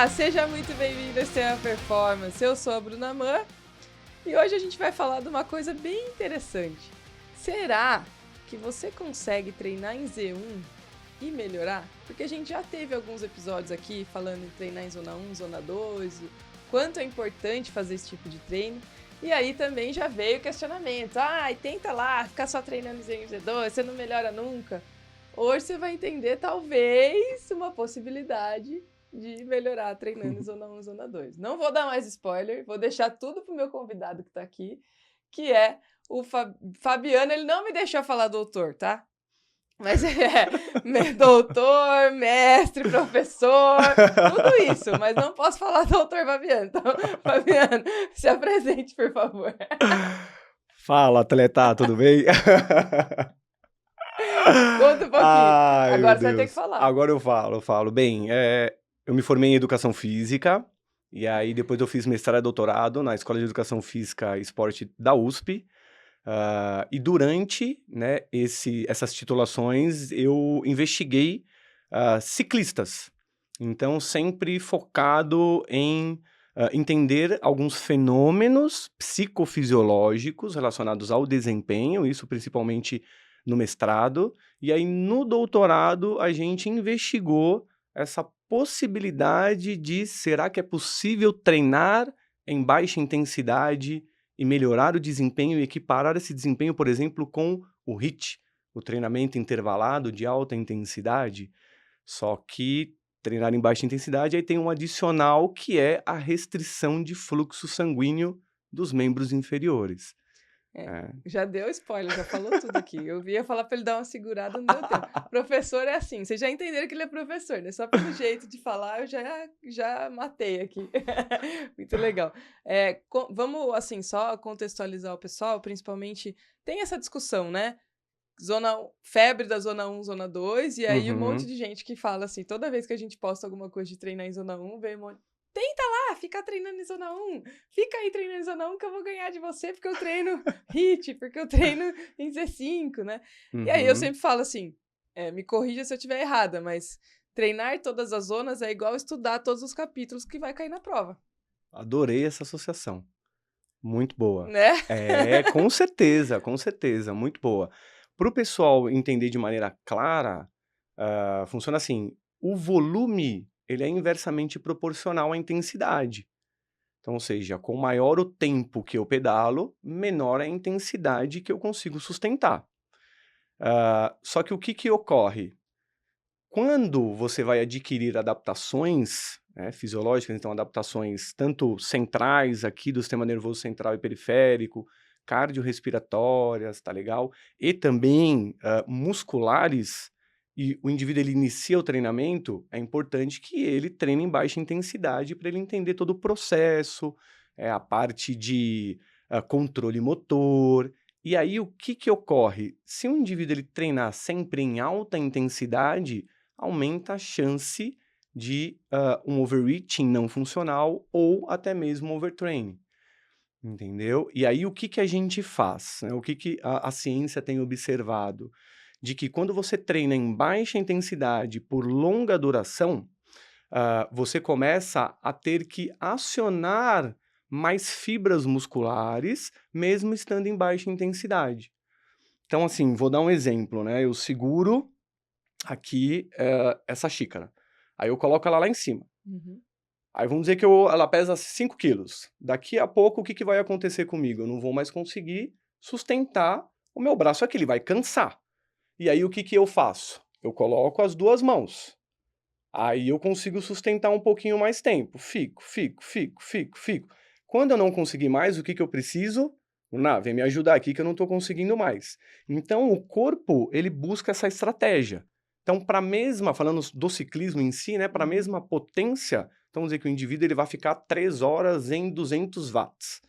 Olá, seja muito bem-vindo a Extrema Performance. Eu sou a Bruna Mann e hoje a gente vai falar de uma coisa bem interessante. Será que você consegue treinar em Z1 e melhorar? Porque a gente já teve alguns episódios aqui falando em treinar em Zona 1, Zona 2, o quanto é importante fazer esse tipo de treino. E aí também já veio o questionamento. Tenta lá, ficar só treinando em Z1 e Z2, você não melhora nunca. Hoje você vai entender, talvez, uma possibilidade de melhorar treinando em Zona 1 e Zona 2. Não vou dar mais spoiler, vou deixar tudo pro meu convidado que tá aqui, que é o Fabiano. Ele não me deixou falar doutor, tá? Mas ele é doutor, mestre, professor, tudo isso, mas não posso falar doutor Fabiano. Então, Fabiano, se apresente, por favor. Fala, atleta, tudo bem? Conta um pouquinho. Ai, meu Agora você vai ter que Deus. falar. Agora eu falo. Bem, eu me formei em Educação Física, e aí depois eu fiz mestrado e doutorado na Escola de Educação Física e Esporte da USP, e durante, né, essas titulações eu investiguei ciclistas. Então, sempre focado em entender alguns fenômenos psicofisiológicos relacionados ao desempenho, isso principalmente no mestrado, e aí no doutorado a gente investigou essa possibilidade de será que é possível treinar em baixa intensidade e melhorar o desempenho e equiparar esse desempenho, por exemplo, com o HIIT, o treinamento intervalado de alta intensidade, só que treinar em baixa intensidade, aí tem um adicional que é a restrição de fluxo sanguíneo dos membros inferiores. Já deu spoiler, já falou tudo aqui. Eu ia falar para ele dar uma segurada, não deu tempo. Professor é assim, vocês já entenderam que ele é professor, né? Só pelo jeito de falar, eu já matei aqui. Muito legal. Vamos, assim, só contextualizar o pessoal, principalmente, tem essa discussão, né? Febre da Zona 1, Zona 2, e aí um monte de gente que fala assim, toda vez que a gente posta alguma coisa de treinar em Zona 1, vem um monte, tenta lá, fica treinando em Zona 1, fica aí treinando em Zona 1 que eu vou ganhar de você, porque eu treino HIIT, porque eu treino em Z5, né? E aí eu sempre falo assim, me corrija se eu estiver errada, mas treinar todas as zonas é igual estudar todos os capítulos que vai cair na prova. Adorei essa associação. Muito boa. Né? Com certeza, muito boa. Para o pessoal entender de maneira clara, funciona assim, o volume, ele é inversamente proporcional à intensidade. Então, ou seja, com maior o tempo que eu pedalo, menor a intensidade que eu consigo sustentar. Só que o que ocorre? Quando você vai adquirir adaptações, né, fisiológicas, então adaptações tanto centrais aqui do sistema nervoso central e periférico, cardiorrespiratórias, tá legal? E também musculares, e o indivíduo ele inicia o treinamento, é importante que ele treine em baixa intensidade para ele entender todo o processo, a parte de controle motor. E aí o que ocorre? Se o indivíduo ele treinar sempre em alta intensidade, aumenta a chance de um overreaching não funcional ou até mesmo overtraining, entendeu? E aí o que a gente faz? Né? O que a ciência tem observado? De que quando você treina em baixa intensidade por longa duração, você começa a ter que acionar mais fibras musculares, mesmo estando em baixa intensidade. Então, assim, vou dar um exemplo, né? Eu seguro aqui essa xícara. Aí eu coloco ela lá em cima. Uhum. Aí vamos dizer que ela pesa 5 quilos. Daqui a pouco, o que vai acontecer comigo? Eu não vou mais conseguir sustentar o meu braço aqui, ele vai cansar. E aí o que eu faço? Eu coloco as duas mãos. Aí eu consigo sustentar um pouquinho mais tempo. Fico. Quando eu não conseguir mais, o que eu preciso? Vem me ajudar aqui que eu não estou conseguindo mais. Então, o corpo, ele busca essa estratégia. Então, falando do ciclismo em si, né, para a mesma potência, então vamos dizer que o indivíduo ele vai ficar 3 horas em 200 watts.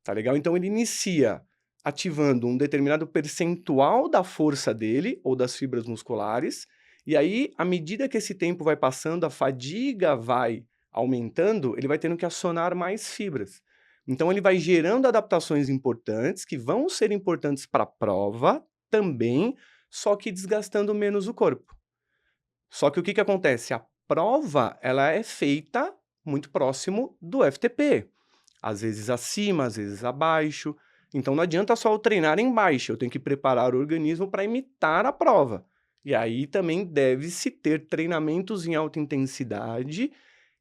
Tá legal? Então, ele inicia ativando um determinado percentual da força dele, ou das fibras musculares, e aí, à medida que esse tempo vai passando, a fadiga vai aumentando, ele vai tendo que acionar mais fibras. Então, ele vai gerando adaptações importantes, que vão ser importantes para a prova também, só que desgastando menos o corpo. Só que o que acontece? A prova, ela é feita muito próximo do FTP. Às vezes acima, às vezes abaixo. Então não adianta só eu treinar em baixa, eu tenho que preparar o organismo para imitar a prova. E aí também deve-se ter treinamentos em alta intensidade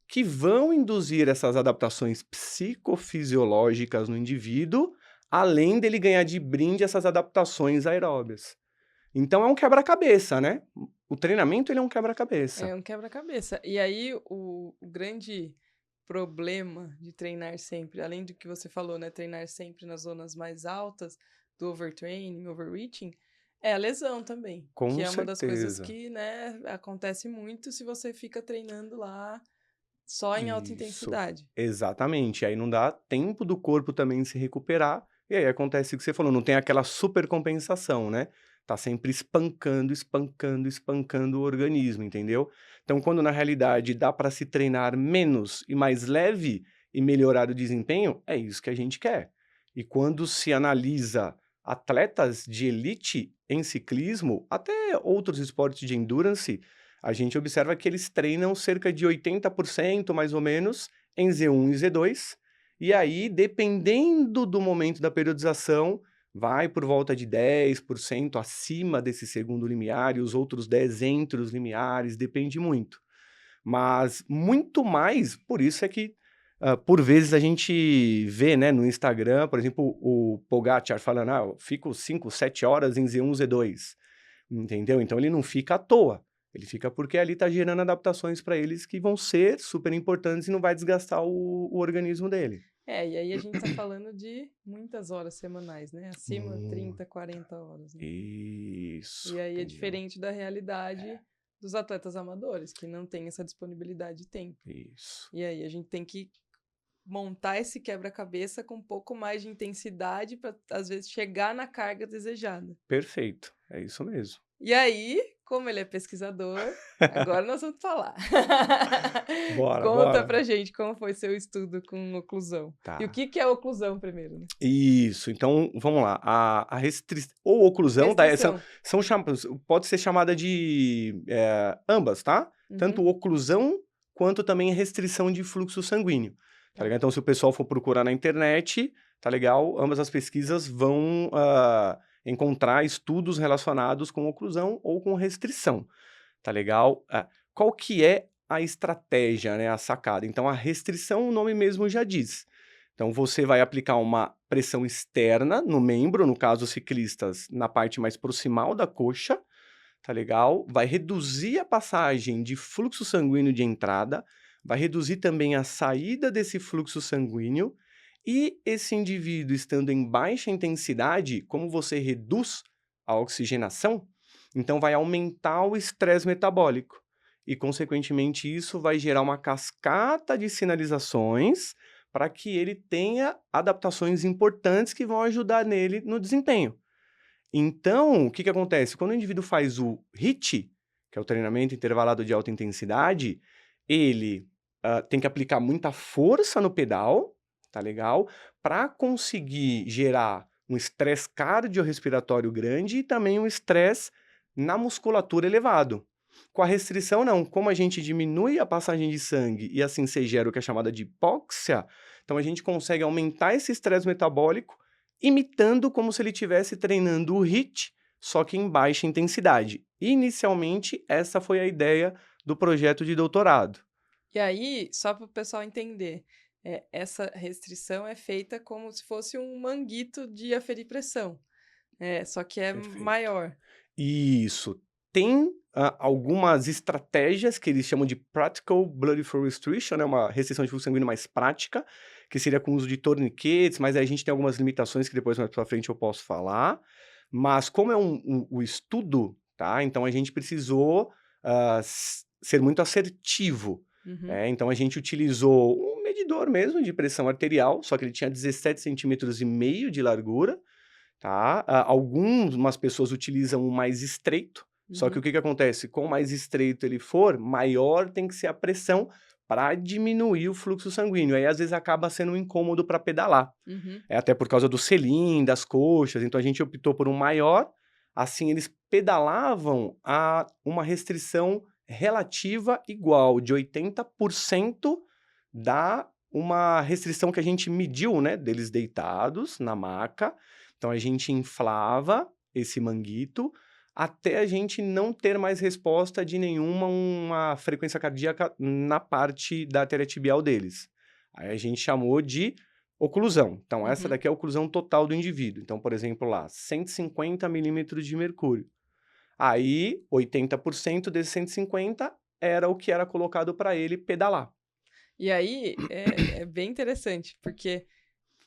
que vão induzir essas adaptações psicofisiológicas no indivíduo, além dele ganhar de brinde essas adaptações aeróbias. Então é um quebra-cabeça, né? O treinamento ele é um quebra-cabeça. É um quebra-cabeça. E aí, o grande problema de treinar sempre, além do que você falou, né? Treinar sempre nas zonas mais altas, do overtraining, overreaching, é a lesão também. Que Com é uma das coisas certeza. que, né, acontece muito se você fica treinando lá só em alta Isso, intensidade. exatamente. Aí não dá tempo do corpo também se recuperar, e aí acontece o que você falou, não tem aquela supercompensação, né? Tá sempre espancando, espancando, espancando o organismo, entendeu? Então, quando na realidade dá para se treinar menos e mais leve e melhorar o desempenho, é isso que a gente quer. E quando se analisa atletas de elite em ciclismo, até outros esportes de endurance, a gente observa que eles treinam cerca de 80% mais ou menos em Z1 e Z2, e aí, dependendo do momento da periodização, vai por volta de 10% acima desse segundo limiar e os outros 10 entre os limiares, depende muito. Mas muito mais, por isso é que, por vezes a gente vê, né, no Instagram, por exemplo, o Pogacar falando, eu fico 5, 7 horas em Z1, Z2. Entendeu? Então ele não fica à toa. Ele fica porque ali está gerando adaptações para eles que vão ser super importantes e não vai desgastar o organismo dele. É, e aí a gente tá falando de muitas horas semanais, né? Acima Hum, 30, 40 horas, né? Isso, E aí é entendeu? diferente da realidade dos atletas amadores, que não tem essa disponibilidade de tempo. Isso. E aí a gente tem que montar esse quebra-cabeça com um pouco mais de intensidade para, às vezes, chegar na carga desejada. Perfeito. É isso mesmo. E aí, como ele é pesquisador, agora nós vamos falar. Bora, Conta bora. pra gente como foi seu estudo com oclusão. E o Tá. que é oclusão primeiro, né? Isso. Então, vamos lá. A restrição ou oclusão, tá? Restrição. Pode ser chamada de ambas, tá? Tanto Uhum. oclusão quanto também restrição de fluxo sanguíneo. Tá Tá. legal? Então, se o pessoal for procurar na internet, tá legal? Ambas as pesquisas vão encontrar estudos relacionados com oclusão ou com restrição. Tá legal? Qual que é a estratégia, né? A sacada? Então, a restrição, o nome mesmo já diz. Então, você vai aplicar uma pressão externa no membro, no caso, os ciclistas, na parte mais proximal da coxa, tá legal? Vai reduzir a passagem de fluxo sanguíneo de entrada, vai reduzir também a saída desse fluxo sanguíneo, e esse indivíduo estando em baixa intensidade, como você reduz a oxigenação, então vai aumentar o estresse metabólico. E, consequentemente, isso vai gerar uma cascata de sinalizações para que ele tenha adaptações importantes que vão ajudar nele no desempenho. Então, o que acontece? Quando o indivíduo faz o HIIT, que é o treinamento intervalado de alta intensidade, ele tem que aplicar muita força no pedal, tá legal? Para conseguir gerar um estresse cardiorrespiratório grande e também um estresse na musculatura elevado. Com a restrição, não. Como a gente diminui a passagem de sangue e assim se gera o que é chamada de hipóxia, então a gente consegue aumentar esse estresse metabólico imitando como se ele estivesse treinando o HIIT, só que em baixa intensidade. Inicialmente, essa foi a ideia do projeto de doutorado. E aí, só para o pessoal entender, essa restrição é feita como se fosse um manguito de aferir pressão. Só que é Perfeito. maior. Isso. Tem algumas estratégias que eles chamam de Practical Blood Flow Restriction, né, uma restrição de fluxo sanguíneo mais prática, que seria com o uso de torniquetes, mas aí a gente tem algumas limitações que depois mais pra frente eu posso falar. Mas como é um estudo, tá? Então a gente precisou ser muito assertivo. Uhum. Então a gente utilizou um medidor mesmo de pressão arterial, só que ele tinha 17,5 centímetros de largura, tá? Algumas pessoas utilizam um mais estreito, só que o Uhum. que acontece? Com mais estreito ele for, maior tem que ser a pressão para diminuir o fluxo sanguíneo. Aí, às vezes, acaba sendo um incômodo para pedalar. Uhum. Até por causa do selim, das coxas, então a gente optou por um maior, assim eles pedalavam a uma restrição relativa igual, de 80% dá uma restrição que a gente mediu, né, deles deitados na maca. Então a gente inflava esse manguito até a gente não ter mais resposta de uma frequência cardíaca na parte da artéria tibial deles. Aí a gente chamou de oclusão. Então essa Uhum. daqui é a oclusão total do indivíduo. Então, por exemplo, lá, 150 milímetros de mercúrio. Aí, 80% desses 150 era o que era colocado para ele pedalar. E aí é bem interessante, porque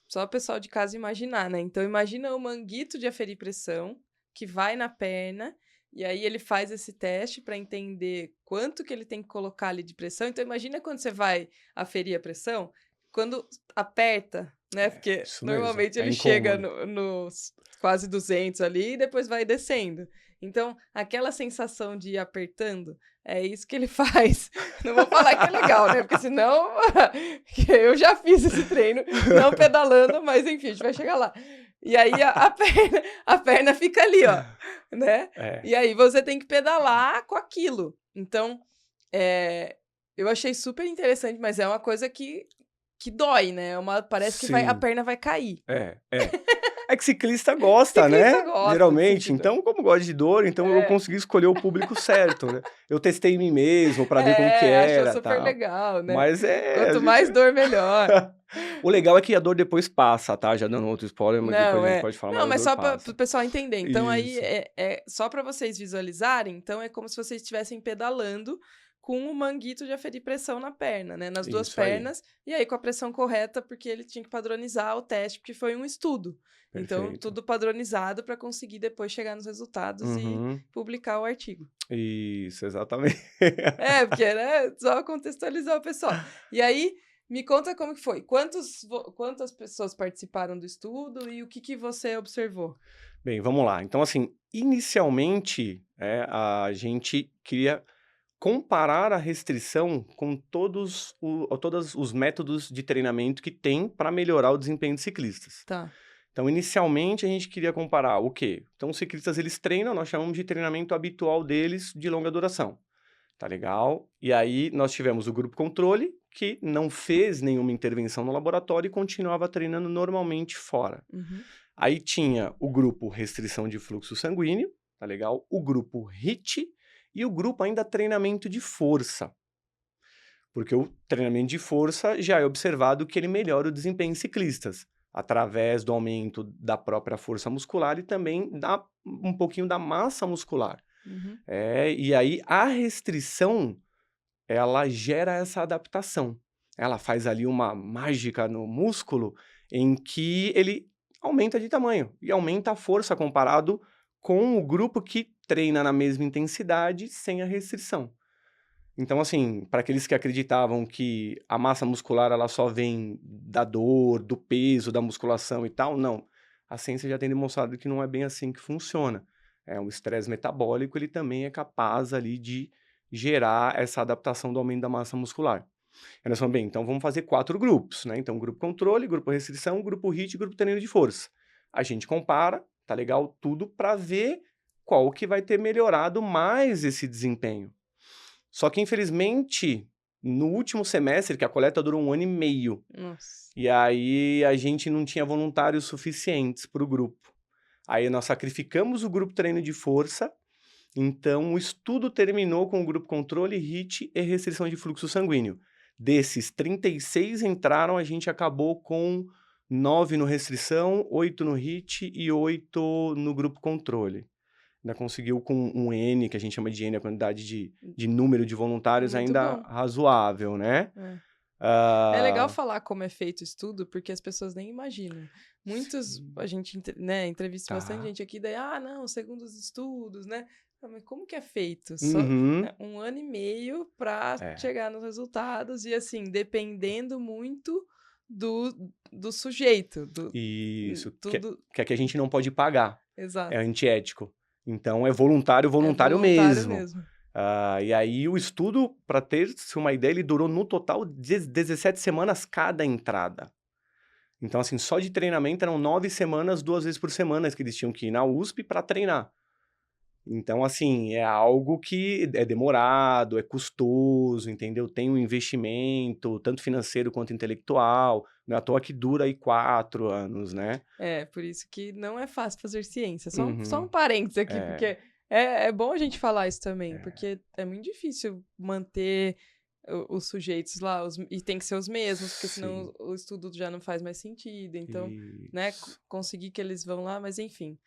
só o pessoal de casa imaginar, né? Então imagina o manguito de aferir pressão que vai na perna e aí ele faz esse teste para entender quanto que ele tem que colocar ali de pressão. Então imagina quando você vai aferir a pressão, quando aperta, né? Porque Isso mesmo, normalmente é ele chega incômodo. nos quase 200 ali e depois vai descendo. Então, aquela sensação de ir apertando, é isso que ele faz. Não vou falar que é legal, né? Porque senão que eu já fiz esse treino, não pedalando, mas enfim, a gente vai chegar lá. E aí a perna fica ali, ó, né? É, E aí você tem que pedalar com aquilo. Então, eu achei super interessante, mas é uma coisa que dói, né? Parece que a sim, perna vai cair. é. É que ciclista gosta, Ciclista né, gosta de geralmente. sentir dor. Então, como gosta de dor, então eu É. consegui escolher o público certo, né. Eu testei em mim mesmo para ver como que Achou era, super tal. legal, né? Mas a Quanto gente mais dor, melhor. o legal é que a dor depois passa, tá, já dando outro spoiler, mas depois Não, a gente é. pode falar, Não, mas a mas dor só para o passa. pessoal entender. Então, aí, Isso, só para vocês visualizarem, então é como se vocês estivessem pedalando com o manguito de aferir pressão na perna, né? Nas duas isso aí, pernas, e aí com a pressão correta, porque ele tinha que padronizar o teste, porque foi um estudo. Então, perfeito. tudo padronizado para conseguir depois chegar nos resultados e Uhum, publicar o artigo. isso, exatamente. Porque, né, só contextualizar o pessoal. E aí, me conta como que foi. Quantas pessoas participaram do estudo e o que você observou? Bem, vamos lá. Então, assim, inicialmente, a gente queria comparar a restrição com todos os métodos de treinamento que tem para melhorar o desempenho de ciclistas. Tá. Então, inicialmente, a gente queria comparar o quê? Então, os ciclistas, eles treinam, nós chamamos de treinamento habitual deles de longa duração. Tá legal? E aí, nós tivemos o grupo controle, que não fez nenhuma intervenção no laboratório e continuava treinando normalmente fora. Uhum. Aí tinha o grupo restrição de fluxo sanguíneo, tá legal? O grupo HIIT e o grupo ainda treinamento de força. Porque o treinamento de força já é observado que ele melhora o desempenho em ciclistas, através do aumento da própria força muscular e também um pouquinho da massa muscular. Uhum. E aí a restrição, ela gera essa adaptação. Ela faz ali uma mágica no músculo em que ele aumenta de tamanho e aumenta a força comparado com o grupo que treina na mesma intensidade sem a restrição. Então, assim, para aqueles que acreditavam que a massa muscular ela só vem da dor, do peso, da musculação e tal, não. A ciência já tem demonstrado que não é bem assim que funciona. O estresse metabólico, ele também é capaz ali de gerar essa adaptação do aumento da massa muscular. Aí nós falamos, bem, então vamos fazer 4 grupos, né? Então, grupo controle, grupo restrição, grupo HIIT e grupo treino de força. A gente compara, tá legal, tudo para ver qual que vai ter melhorado mais esse desempenho. Só que, infelizmente, no último semestre, que a coleta durou 1 ano e meio, Nossa. e aí a gente não tinha voluntários suficientes para o grupo. Aí nós sacrificamos o grupo treino de força, então o estudo terminou com o grupo controle, HIIT e restrição de fluxo sanguíneo. Desses 36 entraram, a gente acabou com 9 no restrição, 8 no HIIT e 8 no grupo controle. Ainda conseguiu com um N, que a gente chama de N, a quantidade de número de voluntários Muito ainda bom. razoável, né? É. É legal Ah, falar como é feito o estudo, porque as pessoas nem imaginam. Muitos, a gente, né, entrevista bastante tá. gente aqui, daí, não, segundo os estudos, né? Mas como que é feito? Só, Uhum. né, 1 ano e meio para É, chegar nos resultados e, assim, dependendo muito do sujeito, isso. tudo, Que é que a gente não pode pagar. É exato. antiético. Então é voluntário, É voluntário voluntário mesmo. mesmo. E aí o estudo, para ter-se uma ideia, ele durou no total 17 semanas cada entrada. Então, assim, só de treinamento eram 9 semanas, 2 vezes por semana que eles tinham que ir na USP para treinar. Então, assim, é algo que é demorado, é custoso, entendeu? Tem um investimento, tanto financeiro quanto intelectual. Não é à toa que dura aí 4 anos, né? É, por isso que não é fácil fazer ciência. Só um Uhum. parênteses aqui, É, porque é bom a gente falar isso também, porque é muito difícil manter os sujeitos lá, e tem que ser os mesmos, porque senão sim. o estudo já não faz mais sentido. Então, né, Isso. conseguir que eles vão lá, mas enfim,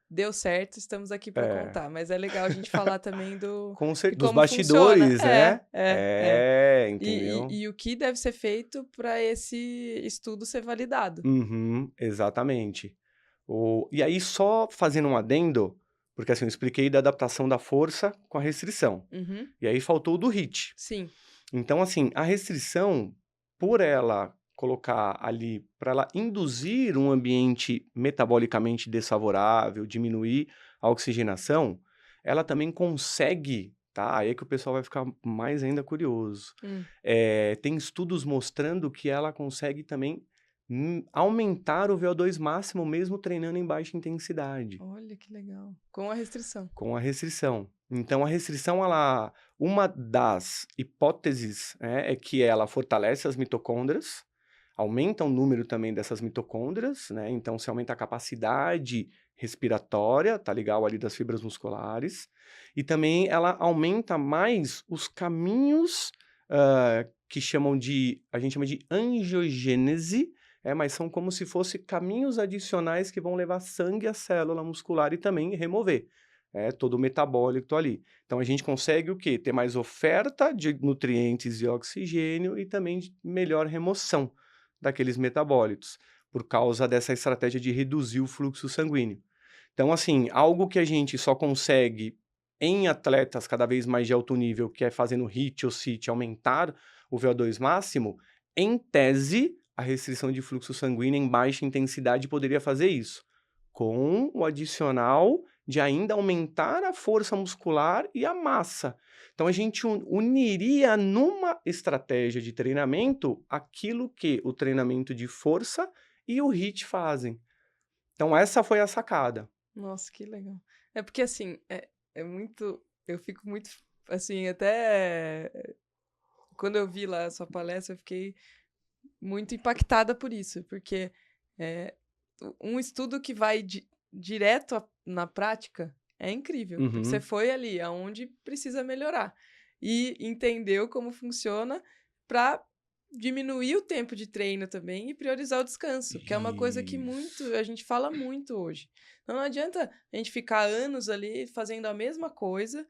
deu certo, estamos aqui para É. contar. Mas é legal a gente falar também de Dos como funciona. bastidores, né? É. É, E, entendeu? e o que deve ser feito para esse estudo ser validado. Uhum, exatamente. E aí, só fazendo um adendo, porque assim, eu expliquei da adaptação da força com a restrição. Uhum, E aí faltou o do HIIT. sim. Então, assim, a restrição, por ela colocar ali, para ela induzir um ambiente metabolicamente desfavorável, diminuir a oxigenação, ela também consegue, tá? Aí é que o pessoal vai ficar mais ainda curioso. Hum. Tem estudos mostrando que ela consegue também aumentar o VO2 máximo mesmo treinando em baixa intensidade. Olha que legal. Com a restrição. Com a restrição. Então a restrição uma das hipóteses, né, é que ela fortalece as mitocôndrias, aumenta o número também dessas mitocôndrias, né, então se aumenta a capacidade respiratória, tá legal ali das fibras musculares, e também ela aumenta mais os caminhos, que a gente chama de angiogênese, mas são como se fossem caminhos adicionais que vão levar sangue à célula muscular e também remover. Todo o metabólico ali. Então a gente consegue o quê? Ter mais oferta de nutrientes e oxigênio e também de melhor remoção daqueles metabólitos, por causa dessa estratégia de reduzir o fluxo sanguíneo. Então, assim, algo que a gente só consegue em atletas cada vez mais de alto nível, que é fazendo HIIT ou CIT, aumentar o VO2 máximo, em tese, a restrição de fluxo sanguíneo em baixa intensidade poderia fazer isso, com o adicional de ainda aumentar a força muscular e a massa. Então a gente uniria numa estratégia de treinamento aquilo que o treinamento de força e o HIIT fazem. Então essa foi a sacada. Nossa, que legal. É porque, assim, é muito. Eu fico muito. Assim, até. Quando eu vi lá a sua palestra, eu fiquei muito impactada por isso, porque é, um estudo que vai direto na prática é incrível, porque você Uhum. foi ali aonde precisa melhorar e entendeu como funciona para diminuir o tempo de treino também e priorizar o descanso, que é uma coisa que Isso. a gente fala muito hoje. Então não adianta a gente ficar anos ali fazendo a mesma coisa,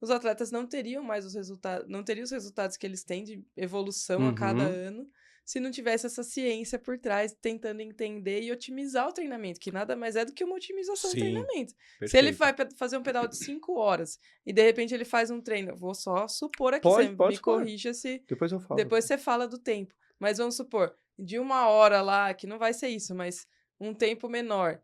os atletas não teriam mais os resultados, não teriam os resultados que eles têm de evolução a cada Uhum. ano se não tivesse essa ciência por trás tentando entender e otimizar o treinamento, que nada mais é do que uma otimização do Sim, treinamento. Se ele perfeito. vai fazer um pedal de 5 horas e de repente ele faz um treino, vou só supor aqui, você Pode me supor. corrija se Depois eu falo. depois você fala do tempo, mas vamos supor, de 1 hora lá, que não vai ser isso, mas um tempo menor,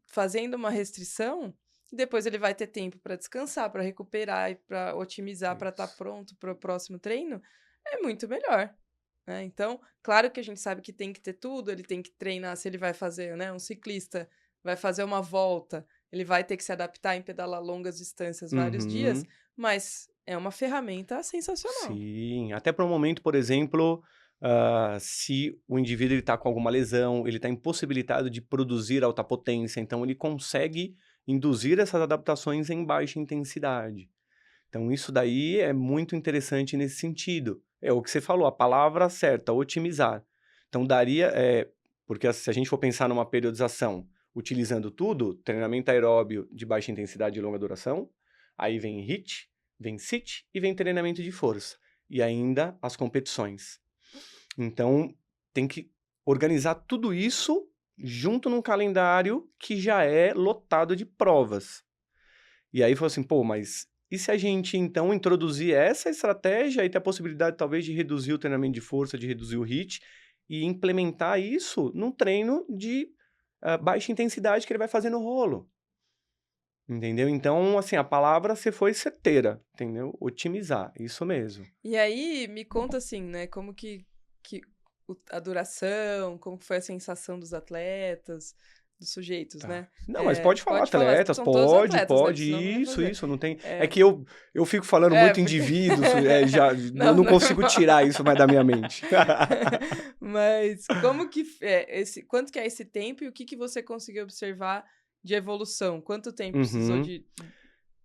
fazendo uma restrição, depois ele vai ter tempo para descansar, para recuperar e para otimizar, para estar Isso. pronto para o próximo treino, é muito melhor. Né? Então, claro que a gente sabe que tem que ter tudo, ele tem que treinar, se ele vai fazer, né, um ciclista vai fazer uma volta, ele vai ter que se adaptar em pedalar longas distâncias vários dias, Uhum. mas é uma ferramenta sensacional. Sim, até para um momento, por exemplo, se o indivíduo está com alguma lesão, ele está impossibilitado de produzir alta potência, então ele consegue induzir essas adaptações em baixa intensidade. Então isso daí é muito interessante nesse sentido. É o que você falou, a palavra certa, otimizar. Então porque se a gente for pensar numa periodização utilizando tudo, treinamento aeróbio de baixa intensidade e longa duração, aí vem HIIT, vem CIT e vem treinamento de força. E ainda as competições. Então tem que organizar tudo isso junto num calendário que já é lotado de provas. E aí falou assim, pô, mas e se a gente então introduzir essa estratégia e ter a possibilidade talvez de reduzir o treinamento de força, de reduzir o HIIT e implementar isso num treino de baixa intensidade que ele vai fazer no rolo, entendeu? Então, assim, a palavra você foi certeira, entendeu? Otimizar, isso mesmo. E aí, me conta assim, né, como que a duração, como que foi a sensação dos atletas, dos sujeitos, Tá. né? Não, mas pode falar Pode falar, atletas, são todos pode, atletas, né? pode, Senão não ia fazer. isso, não tem... É É, que eu fico falando muito porque... indivíduos, já, eu Não, não consigo normal. tirar isso mais da minha mente. Mas como que quanto que é esse tempo e o que que você conseguiu observar de evolução? Quanto tempo precisou Uhum. de...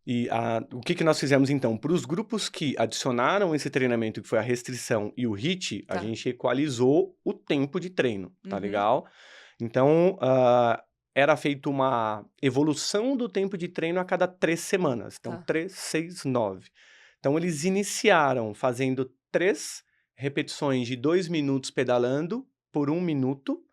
E o que nós fizemos então? Para os grupos que adicionaram esse treinamento, que foi a restrição e o HIIT, a Tá. gente equalizou o tempo de treino, tá Uhum. legal? Então, era feita uma evolução do tempo de treino a cada 3 semanas. Então, Tá. 3, 6, 9. Então, eles iniciaram fazendo 3 repetições de 2 minutos pedalando por 1 minuto,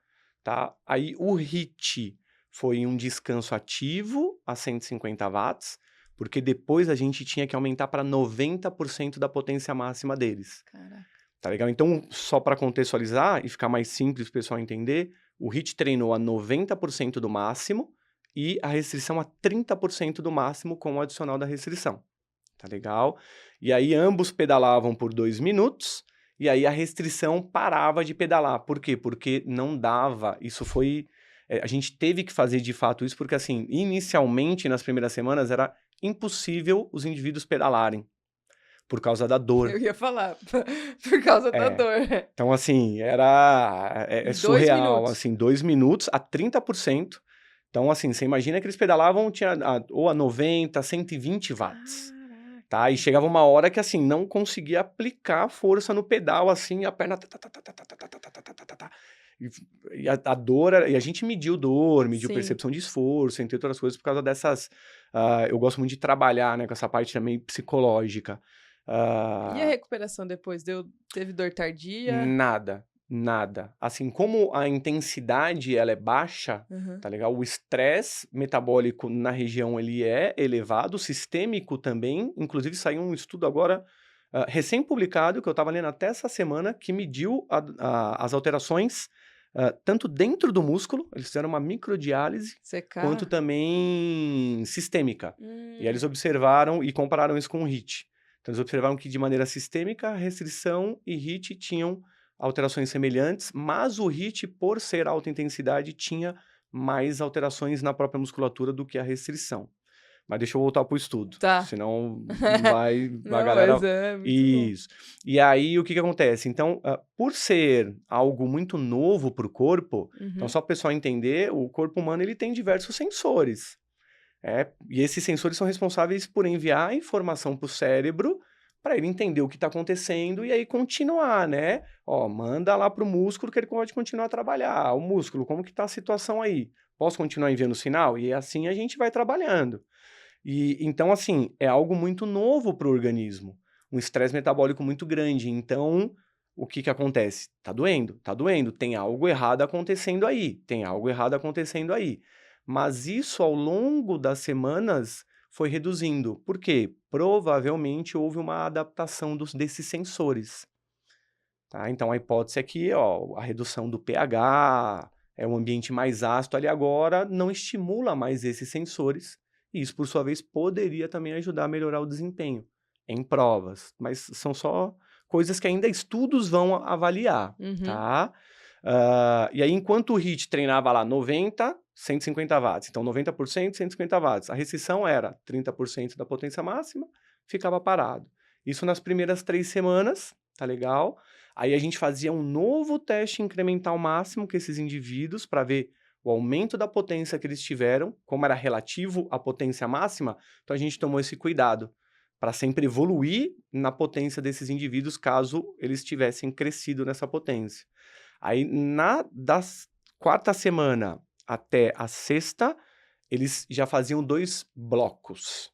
tá? Aí, o HIIT foi um descanso ativo a 150 watts, porque depois a gente tinha que aumentar para 90% da potência máxima deles. Caraca. Tá legal? Então, só para contextualizar e ficar mais simples para o pessoal entender, o HIIT treinou a 90% do máximo e a restrição a 30% do máximo com o adicional da restrição. Tá legal? E aí ambos pedalavam por 2 minutos e aí a restrição parava de pedalar. Por quê? Porque não dava, isso foi... a gente teve que fazer de fato isso porque, assim, inicialmente, nas primeiras semanas, era impossível os indivíduos pedalarem por causa da dor. Eu ia falar, por causa da dor. Então, assim, é E 2 surreal, minutos. assim, 2 minutos a 30%. Então, assim, você imagina que eles pedalavam ou a 90, 120 watts, Caraca. tá? E chegava uma hora que, assim, não conseguia aplicar força no pedal, assim, a perna... E a dor, e a gente mediu dor, mediu Sim. percepção de esforço, entre outras coisas, por causa dessas... eu gosto muito de trabalhar, né, com essa parte também psicológica. E a recuperação depois? Teve dor tardia? Nada. Assim, como a intensidade ela é baixa, Uhum. tá legal? O estresse metabólico na região ele é elevado, o sistêmico também. Inclusive, saiu um estudo agora recém-publicado, que eu estava lendo até essa semana, que mediu as alterações tanto dentro do músculo, eles fizeram uma microdiálise, CK? quanto também sistêmica. E aí eles Hum. observaram e compararam isso com o HIIT. Então, eles observaram que, de maneira sistêmica, restrição e HIIT tinham alterações semelhantes, mas o HIIT, por ser alta intensidade, tinha mais alterações na própria musculatura do que a restrição. Mas deixa eu voltar para o estudo, Tá. senão vai a Não, galera... mas é muito bom. Isso. E aí, o que acontece? Então, por ser algo muito novo para o corpo, então Uhum. só para o pessoal entender, o corpo humano ele tem diversos sensores. E esses sensores são responsáveis por enviar informação para o cérebro para ele entender o que está acontecendo e aí continuar, né? Ó, manda lá para o músculo que ele pode continuar a trabalhar. O músculo, como que está a situação aí? Posso continuar enviando sinal? E assim a gente vai trabalhando. E então, assim, é algo muito novo para o organismo. Um estresse metabólico muito grande. Então, o que acontece? Tá doendo. Tem algo errado acontecendo aí. Mas isso, ao longo das semanas, foi reduzindo. Por quê? Provavelmente houve uma adaptação desses sensores. Tá? Então, a hipótese é que a redução do pH, um ambiente mais ácido ali agora, não estimula mais esses sensores. E isso, por sua vez, poderia também ajudar a melhorar o desempenho em provas. Mas são só coisas que ainda estudos vão avaliar, Uhum. tá? E aí, enquanto o HIIT treinava lá 90, 150 watts, então 90%, 150 watts. A restrição era 30% da potência máxima, ficava parado. Isso nas primeiras 3 semanas, tá legal? Aí a gente fazia um novo teste incremental máximo com esses indivíduos para ver o aumento da potência que eles tiveram, como era relativo à potência máxima, então a gente tomou esse cuidado para sempre evoluir na potência desses indivíduos caso eles tivessem crescido nessa potência. Aí, das 4ª semana até a 6ª, eles já faziam 2 blocos,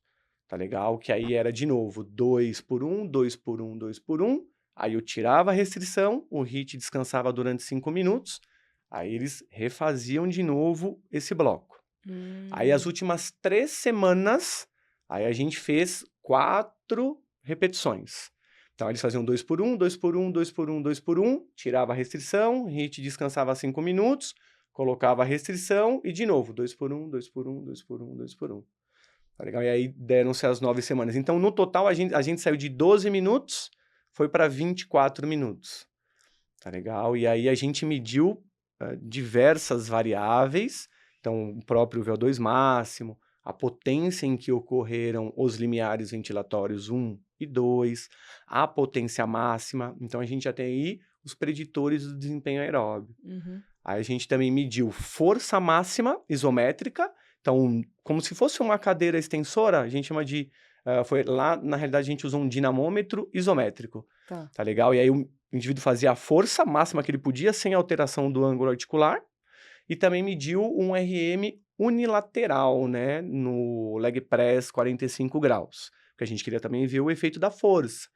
tá legal? Que aí era, de novo, 2 por 1, 2 por 1, 2 por 1. Aí eu tirava a restrição, o HIIT descansava durante 5 minutos, aí eles refaziam de novo esse bloco. Aí as últimas 3 semanas, aí a gente fez 4 repetições. Então, eles faziam 2 por 1, 2 por 1, 2 por 1, 2 por 1, tirava a restrição, HIIT descansava 5 minutos, colocava a restrição e, de novo, 2 por 1, 2 por 1, 2 por 1, 2 por 1. Tá legal? E aí deram-se as 9 semanas. Então, no total, a gente saiu de 12 minutos, foi para 24 minutos. Tá legal? E aí a gente mediu diversas variáveis. Então, o próprio VO2 máximo, a potência em que ocorreram os limiares ventilatórios 1 e 2, a potência máxima. Então, a gente já tem aí os preditores do desempenho aeróbio. Uhum. Aí a gente também mediu força máxima isométrica. Então, como se fosse uma cadeira extensora, a gente chama de... lá, na realidade, a gente usou um dinamômetro isométrico. Tá. Tá legal? E aí o indivíduo fazia a força máxima que ele podia sem alteração do ângulo articular e também mediu um RM unilateral, né, no leg press 45 graus, porque a gente queria também ver o efeito da força.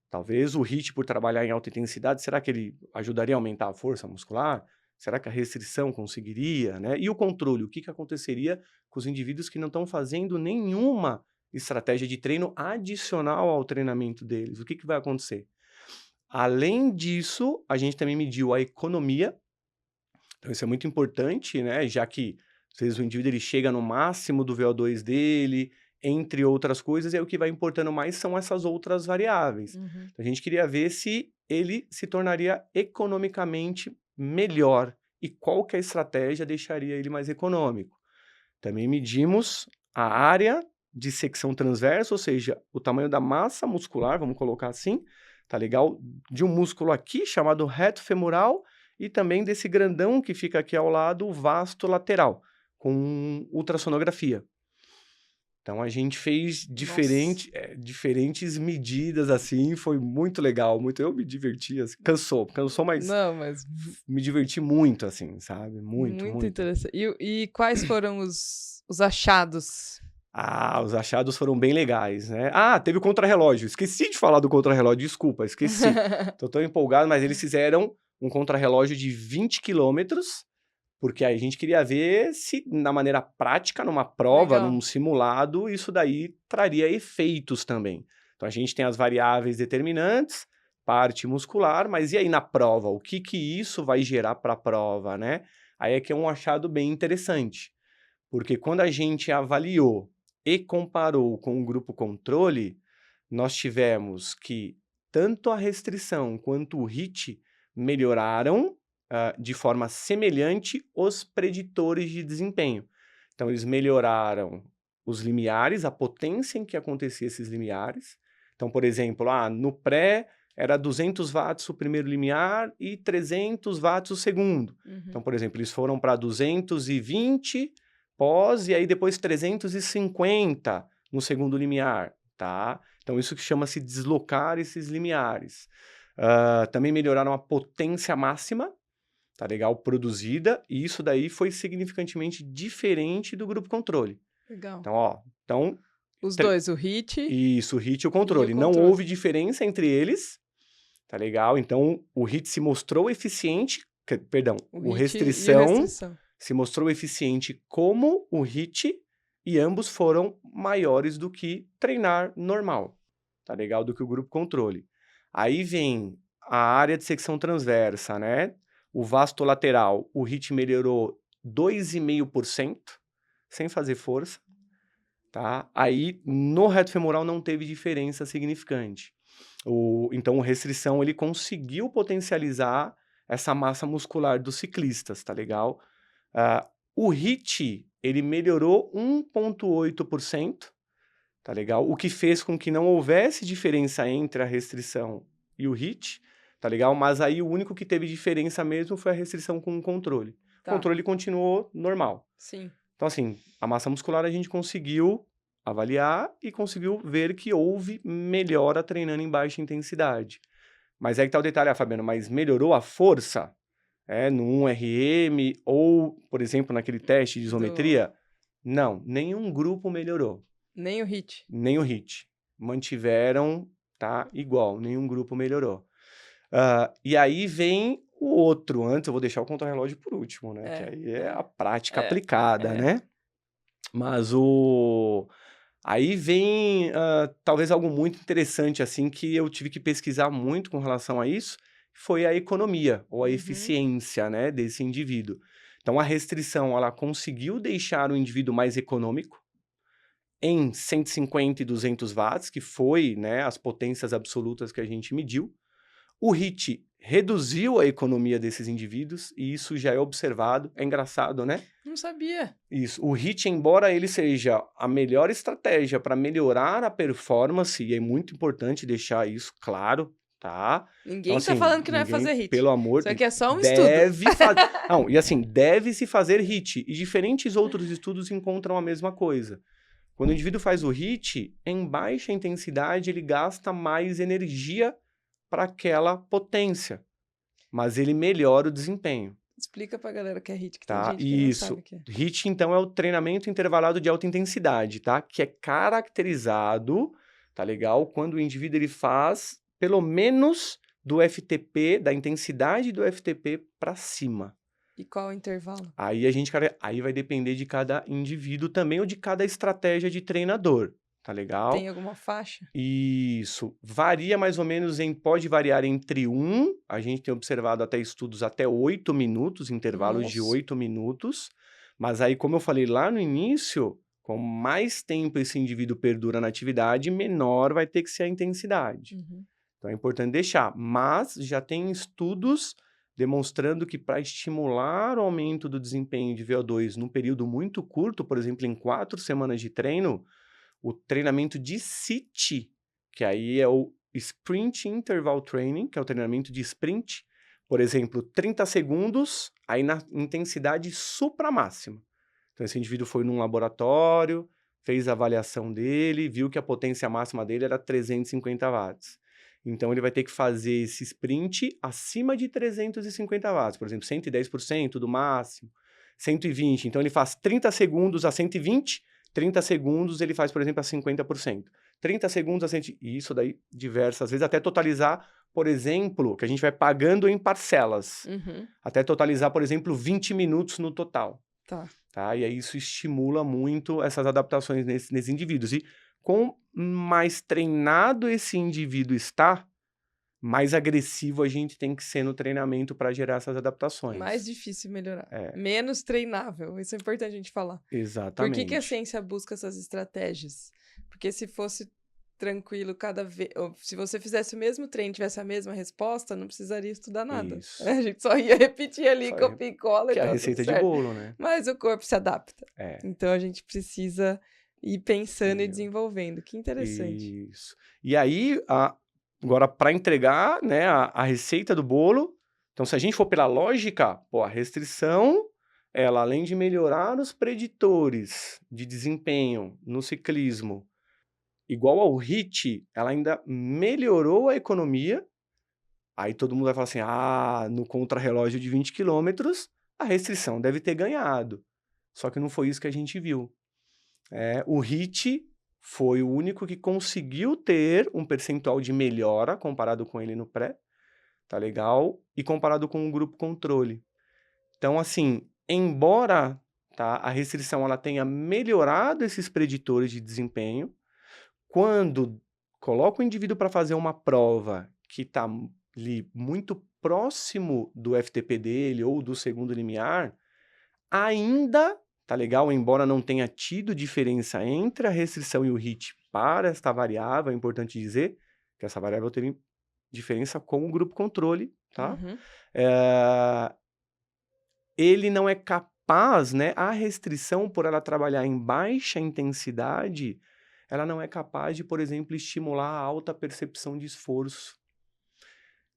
Talvez o HIIT, por trabalhar em alta intensidade, será que ele ajudaria a aumentar a força muscular? Será que a restrição conseguiria, né? E o controle, o que que aconteceria com os indivíduos que não estão fazendo nenhuma estratégia de treino adicional ao treinamento deles? O que que vai acontecer? Além disso, a gente também mediu a economia. Então isso é muito importante, né, já que às vezes o indivíduo ele chega no máximo do VO2 dele, entre outras coisas, e aí o que vai importando mais são essas outras variáveis. Uhum. Então a gente queria ver se ele se tornaria economicamente melhor e qual que a estratégia deixaria ele mais econômico. Também medimos a área de secção transversa, ou seja, o tamanho da massa muscular, vamos colocar assim, tá legal? De um músculo aqui chamado reto femoral e também desse grandão que fica aqui ao lado, o vasto lateral, com ultrassonografia. Então a gente fez Nossa. diferentes medidas assim, foi muito legal, muito. Eu me diverti, assim, cansou, mas Não, mas me diverti muito, assim, sabe? Muito, muito muito. interessante. E quais foram os achados? Ah, os achados foram bem legais, né? Ah, teve o contrarrelógio. Esqueci de falar do contrarrelógio, desculpa, esqueci. Tô tão empolgado, mas eles fizeram um contrarrelógio de 20 quilômetros, porque aí a gente queria ver se, na maneira prática, numa prova, Legal. num simulado, isso daí traria efeitos também. Então a gente tem as variáveis determinantes, parte muscular, mas e aí na prova? O que que isso vai gerar para a prova, né? Aí é que é um achado bem interessante, porque quando a gente avaliou e comparou com o grupo controle, nós tivemos que tanto a restrição quanto o HIIT melhoraram de forma semelhante os preditores de desempenho. Então, eles melhoraram os limiares, a potência em que acontecia esses limiares. Então, por exemplo, no pré era 200 watts o primeiro limiar e 300 watts o segundo. Uhum. Então, por exemplo, eles foram para 220 pós e aí depois 350 no segundo limiar, tá? Então, isso que chama-se deslocar esses limiares. Também melhoraram a potência máxima, tá legal? Produzida, e isso daí foi significantemente diferente do grupo controle. Legal. Então, Os dois, o HIIT isso, o HIIT e o e o controle. Não controle. houve diferença entre eles, tá legal? Então, o HIIT se mostrou eficiente, perdão, O o HIIT e a restrição restrição. se mostrou eficiente como o HIIT e ambos foram maiores do que treinar normal, tá legal? Do que o grupo controle. Aí vem a área de secção transversa, né? O vasto lateral, o HIIT melhorou 2,5% sem fazer força, tá? Aí no reto femoral não teve diferença significante. Então, a restrição ele conseguiu potencializar essa massa muscular dos ciclistas, tá legal? O HIIT, ele melhorou 1,8%, tá legal? O que fez com que não houvesse diferença entre a restrição e o HIIT, tá legal? Mas aí o único que teve diferença mesmo foi a restrição com o controle. O Tá. controle continuou normal. Sim. Então, assim, a massa muscular a gente conseguiu avaliar e conseguiu ver que houve melhora treinando em baixa intensidade. Mas aí que tá o detalhe, Fabiano, mas melhorou a força? No 1RM ou, por exemplo, naquele teste de isometria? Não, nenhum grupo melhorou, Nem o HIIT. nem o HIIT. Mantiveram, tá, igual, nenhum grupo melhorou. E aí vem o outro, antes eu vou deixar o contrarrelógio por último, né, que aí é a prática aplicada, né. Mas aí vem, talvez algo muito interessante, assim, que eu tive que pesquisar muito com relação a isso, foi a economia ou a eficiência, né, desse indivíduo. Então a restrição, ela conseguiu deixar o indivíduo mais econômico em 150 e 200 watts, que foi, né, as potências absolutas que a gente mediu. O HIIT reduziu a economia desses indivíduos e isso já é observado. É engraçado, né? Não sabia. Isso. O HIIT, embora ele seja a melhor estratégia para melhorar a performance, e é muito importante deixar isso claro, tá? Então, Ninguém tá assim, falando que não é fazer ninguém, HIIT. pelo amor Isso de aqui é só um estudo. deve fazer. Não, e assim, deve-se fazer HIIT. E diferentes outros estudos encontram a mesma coisa. Quando o indivíduo faz o HIIT, em baixa intensidade, ele gasta mais energia para aquela potência, mas ele melhora o desempenho. Explica pra galera que é HIIT, que tem Tá? gente que não sabe Isso. o que é. HIIT, então, é o treinamento intervalado de alta intensidade, tá? Que é caracterizado, tá legal? Quando o indivíduo ele faz pelo menos do FTP, da intensidade do FTP para cima. E qual é o intervalo? Aí vai depender de cada indivíduo também ou de cada estratégia de treinador, tá legal? Tem alguma faixa? Isso. Varia mais ou menos pode variar entre a gente tem observado até estudos até 8 minutos, intervalos de Nossa. 8 minutos, mas aí, como eu falei lá no início, com mais tempo esse indivíduo perdura na atividade, menor vai ter que ser a intensidade. Uhum. Então é importante deixar, mas já tem estudos demonstrando que para estimular o aumento do desempenho de VO2 num período muito curto, por exemplo, em 4 semanas de treino, o treinamento de CIT, que aí é o Sprint Interval Training, que é o treinamento de sprint, por exemplo, 30 segundos, aí na intensidade supramáxima. Então, esse indivíduo foi num laboratório, fez a avaliação dele, viu que a potência máxima dele era 350 watts. Então, ele vai ter que fazer esse sprint acima de 350 watts, por exemplo, 110% do máximo, 120. Então, ele faz 30 segundos a 120, 30 segundos ele faz, por exemplo, a 50%. 30 segundos a 100, e isso daí diversas vezes, até totalizar, por exemplo, que a gente vai pagando em parcelas. Uhum. Até totalizar, por exemplo, 20 minutos no total. Tá. Tá? E aí isso estimula muito essas adaptações nesses indivíduos. E com mais treinado esse indivíduo está, mais agressivo a gente tem que ser no treinamento para gerar essas adaptações. Mais difícil melhorar. É. Menos treinável. Isso é importante a gente falar. Exatamente. Por que a ciência busca essas estratégias? Porque se fosse tranquilo cada vez... Se você fizesse o mesmo treino e tivesse a mesma resposta, não precisaria estudar nada. Isso. A gente só ia repetir ali, Só ia- copia e cola Que e é a tá receita tudo de certo. bolo, né? Mas o corpo se adapta. É. Então a gente precisa ir pensando e Entendeu? desenvolvendo. Que interessante. Isso. E aí, agora, para entregar, né, a receita do bolo, então, se a gente for pela lógica, pô, a restrição, ela, além de melhorar os preditores de desempenho no ciclismo, igual ao HIIT, ela ainda melhorou a economia. Aí todo mundo vai falar assim, no contrarrelógio de 20 quilômetros, a restrição deve ter ganhado. Só que não foi isso que a gente viu. O HIIT foi o único que conseguiu ter um percentual de melhora comparado com ele no pré, tá legal? E comparado com o grupo controle. Então, assim, embora a restrição ela tenha melhorado esses preditores de desempenho, quando coloca o indivíduo para fazer uma prova que está ali muito próximo do FTP dele ou do segundo limiar, ainda, tá legal? Embora não tenha tido diferença entre a restrição e o HIIT para esta variável, é importante dizer que essa variável teve diferença com o grupo controle, tá? Uhum. Ele não é capaz, né? A restrição, por ela trabalhar em baixa intensidade, ela não é capaz de, por exemplo, estimular a alta percepção de esforço.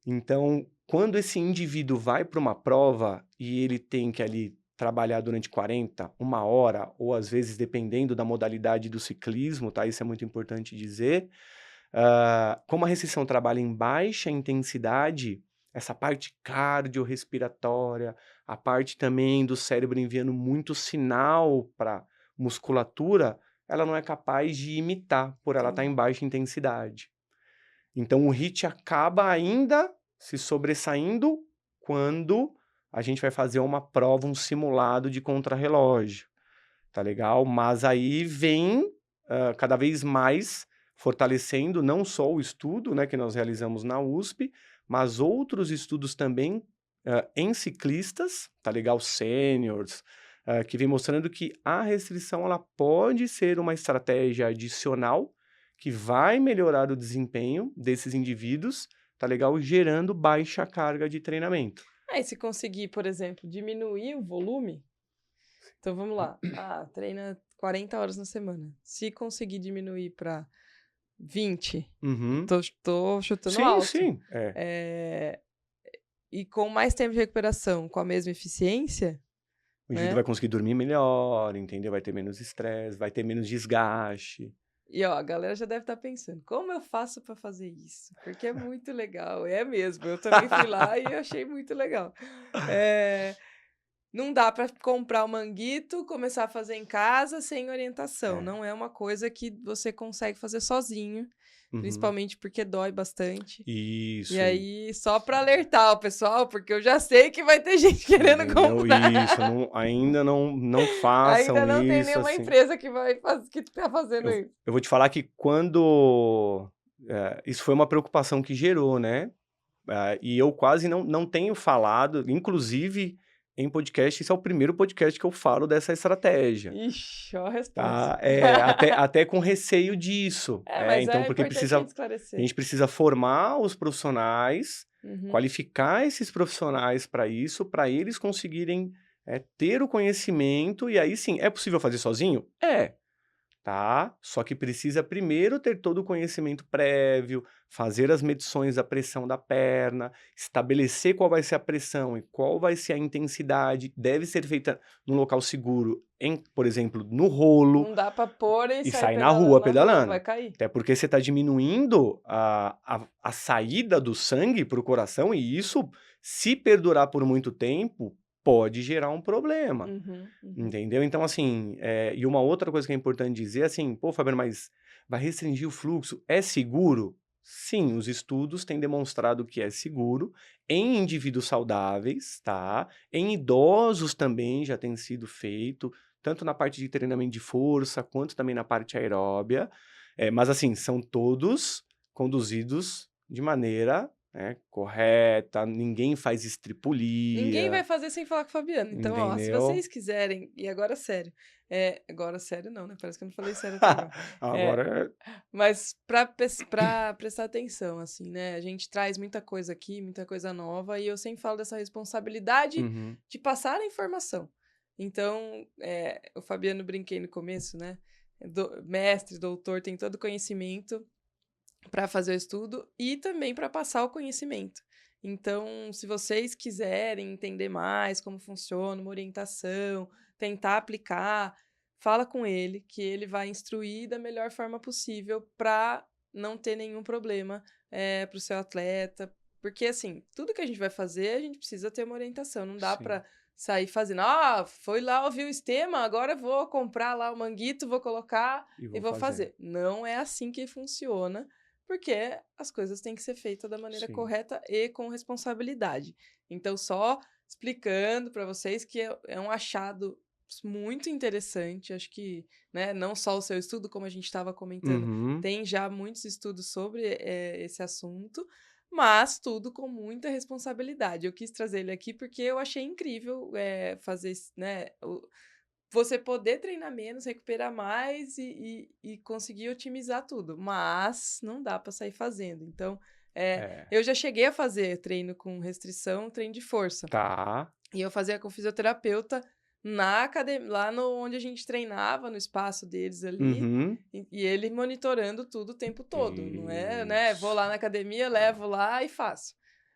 Então, quando esse indivíduo vai para uma prova e ele tem que ali trabalhar durante 40, uma hora, ou às vezes dependendo da modalidade do ciclismo, tá? Isso é muito importante dizer. Como a restrição trabalha em baixa intensidade, essa parte cardiorrespiratória, a parte também do cérebro enviando muito sinal para musculatura, ela não é capaz de imitar, por ela estar em baixa intensidade. Então, o HIIT acaba ainda se sobressaindo quando a gente vai fazer uma prova, um simulado de contrarrelógio, tá legal? Mas aí vem cada vez mais fortalecendo não só o estudo, né, que nós realizamos na USP, mas outros estudos também em ciclistas, tá legal? Sêniors, que vem mostrando que a restrição ela pode ser uma estratégia adicional que vai melhorar o desempenho desses indivíduos, tá legal? Gerando baixa carga de treinamento. Aí, se conseguir, por exemplo, diminuir o volume, então vamos lá. Treina 40 horas na semana. Se conseguir diminuir para 20, Uhum. tô chutando Sim, alto. sim. E com mais tempo de recuperação, com a mesma eficiência, O indivíduo né? vai conseguir dormir melhor, entendeu? Vai ter menos estresse, vai ter menos desgaste. E ó, a galera já deve estar pensando, como eu faço para fazer isso? Porque é muito legal, é mesmo. Eu também fui lá e achei muito legal. Não dá para comprar o manguito, começar a fazer em casa sem orientação. É. Não é uma coisa que você consegue fazer sozinho, Uhum. principalmente porque dói bastante. Isso. E aí, só para alertar o pessoal, porque eu já sei que vai ter gente querendo Entendeu? comprar. Isso, ainda não façam Ainda não tem isso, nenhuma assim. empresa que tá fazendo isso. Eu vou te falar que quando isso foi uma preocupação que gerou, né? E eu quase não tenho falado, inclusive em podcast, esse é o primeiro podcast que eu falo dessa estratégia, Ixi, ó a resposta. tá? Até com receio disso. Mas Então, é porque importante a gente a esclarecer. gente precisa formar os profissionais, Uhum. qualificar esses profissionais para isso, para eles conseguirem ter o conhecimento, e aí sim, é possível fazer sozinho? Tá? Só que precisa primeiro ter todo o conhecimento prévio, fazer as medições da pressão da perna, estabelecer qual vai ser a pressão e qual vai ser a intensidade, deve ser feita num local seguro, por exemplo, no rolo, Não dá pra pôr e e sair sair na rua pedalando, vai pedalando. cair. Até porque você está diminuindo a saída do sangue para o coração, e isso, se perdurar por muito tempo, pode gerar um problema. Uhum. Entendeu? Então, assim, e uma outra coisa que é importante dizer, assim, pô, Fabiano, mas vai restringir o fluxo? É seguro? Sim, os estudos têm demonstrado que é seguro em indivíduos saudáveis, tá? Em idosos também já tem sido feito, tanto na parte de treinamento de força, quanto também na parte aeróbia. Mas, assim, são todos conduzidos de maneira correta, ninguém faz Ninguém vai estripulia, fazer sem falar com o Fabiano. Então, ó, se entendeu? vocês quiserem, e agora sério, agora sério não, né? Parece que eu não falei sério até agora. Agora Mas pra prestar atenção, assim, né? A gente traz muita coisa aqui, muita coisa nova, e eu sempre falo dessa responsabilidade Uhum. de passar a informação. Então, o Fabiano, brinquei no começo, né? Mestre, doutor, tem todo o conhecimento para fazer o estudo e também para passar o conhecimento. Então, se vocês quiserem entender mais como funciona, uma orientação, tentar aplicar, fala com ele, que ele vai instruir da melhor forma possível para não ter nenhum problema para o seu atleta. Porque, assim, tudo que a gente vai fazer, a gente precisa ter uma orientação. Não dá Sim. para sair fazendo, foi lá ouvir o Estema, agora eu vou comprar lá o manguito, vou colocar e vou fazer. Não é assim que funciona, porque as coisas têm que ser feitas da maneira Sim. correta e com responsabilidade. Então, só explicando para vocês que é um achado muito interessante. Acho que, né, não só o seu estudo, como a gente estava comentando, Uhum. tem já muitos estudos sobre esse assunto, mas tudo com muita responsabilidade. Eu quis trazer ele aqui porque eu achei incrível fazer, né, você poder treinar menos, recuperar mais e conseguir otimizar tudo. Mas não dá para sair fazendo. Então, eu já cheguei a fazer treino com restrição, treino de força. Tá. E eu fazia com fisioterapeuta na academia, lá onde a gente treinava, no espaço deles ali. Uhum. E ele monitorando tudo o tempo todo. Não é, né? Vou lá na academia, levo lá e faço.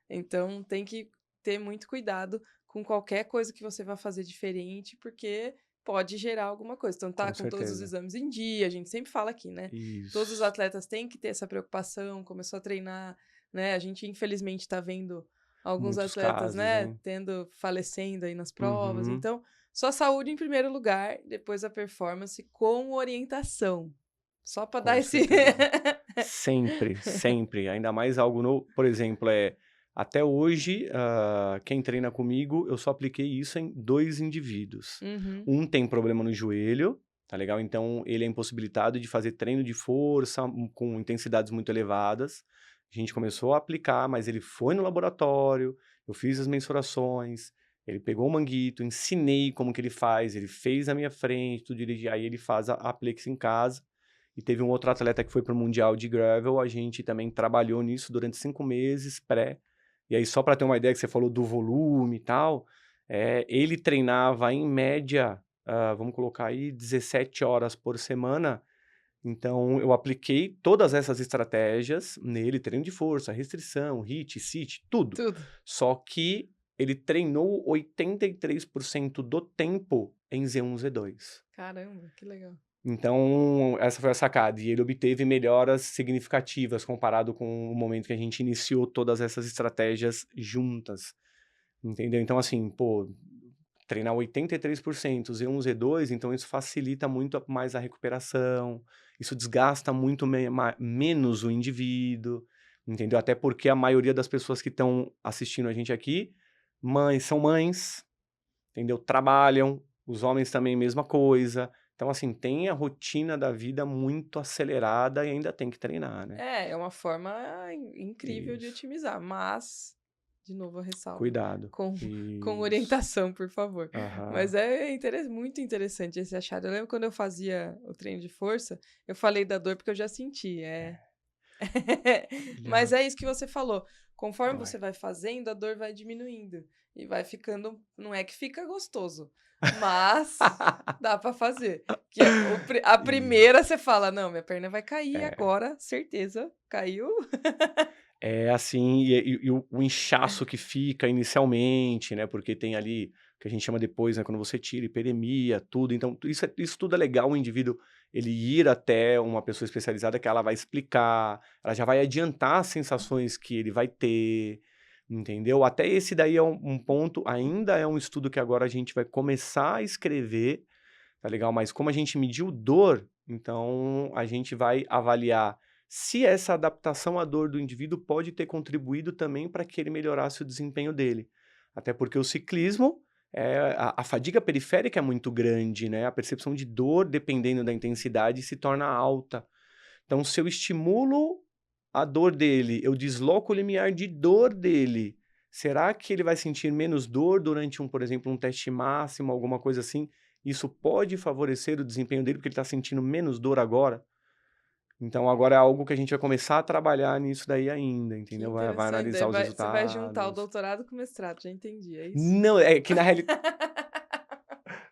Então, tem que ter muito cuidado com qualquer coisa que você vai fazer diferente, porque pode gerar alguma coisa. Então, tá com todos os certeza. exames em dia, a gente sempre fala aqui, né? Todos os Isso. atletas têm que ter essa preocupação, começou a treinar, né? A gente, infelizmente, tá vendo alguns Muitos atletas, casos, né, hein? falecendo aí nas provas. Uhum. Então, só saúde em primeiro lugar, depois a performance com orientação. Só para dar Com esse certeza. Sempre, sempre. Ainda mais algo novo. Por exemplo, até hoje, quem treina comigo, eu só apliquei isso em 2 indivíduos. Uhum. Um tem problema no joelho, tá legal? Então, ele é impossibilitado de fazer treino de força com intensidades muito elevadas. A gente começou a aplicar, mas ele foi no laboratório, eu fiz as mensurações, ele pegou o manguito, ensinei como que ele faz, ele fez na minha frente, tudo direitinho. Aí ele faz a Plex em casa. e teve um outro atleta que foi para o Mundial de Gravel, a gente também trabalhou nisso durante 5 meses, e aí só para ter uma ideia que você falou do volume e tal, ele treinava em média, vamos colocar aí 17 horas por semana, então eu apliquei todas essas estratégias nele, treino de força, restrição, HIIT, CIT, tudo. Tudo. Só que ele treinou 83% do tempo em Z1, Z2. Caramba, que legal. Então, essa foi a sacada. E ele obteve melhoras significativas comparado com o momento que a gente iniciou todas essas estratégias juntas. Entendeu? Então, assim, pô, treinar 83% Z1, Z2, então isso facilita muito mais a recuperação, isso desgasta muito menos o indivíduo, entendeu? Até porque a maioria das pessoas que estão assistindo a gente aqui, são mães, entendeu? Trabalham, os homens também mesma coisa. Então, assim, tem a rotina da vida muito acelerada e ainda tem que treinar, né? É uma forma incrível de Isso. otimizar, mas, de novo, a ressalva. Cuidado. Com, com Isso. orientação, por favor. Mas Aham. muito interessante esse achado. Eu lembro quando eu fazia o treino de força, eu falei da dor porque eu já senti. Mas Já é isso que você falou. Conforme dói. você vai fazendo, a dor vai diminuindo. E vai ficando. Não é que fica gostoso, mas dá pra fazer. Que a E primeira você fala: não, minha perna vai cair é. agora, certeza. Caiu. É assim, e o inchaço que fica inicialmente, né, porque tem ali, o que a gente chama depois, né, quando você tira, hiperemia, tudo, então isso tudo é legal, o indivíduo, ele ir até uma pessoa especializada que ela vai explicar, ela já vai adiantar as sensações que ele vai ter, entendeu? Até esse daí é um ponto, ainda é um estudo que agora a gente vai começar a escrever, tá legal? Mas como a gente mediu dor, então a gente vai avaliar se essa adaptação à dor do indivíduo pode ter contribuído também para que ele melhorasse o desempenho dele. Até porque o ciclismo, a fadiga periférica é muito grande, né? A percepção de dor, dependendo da intensidade, se torna alta. Então, se eu estimulo a dor dele, eu desloco o limiar de dor dele, será que ele vai sentir menos dor durante por exemplo, um teste máximo, alguma coisa assim? Isso pode favorecer o desempenho dele, porque ele está sentindo menos dor agora? Então agora é algo que a gente vai começar a trabalhar nisso daí ainda, Que entendeu? Vai interessante. analisar os Você vai juntar o resultados. doutorado com o mestrado, já entendi, é isso? Não, é que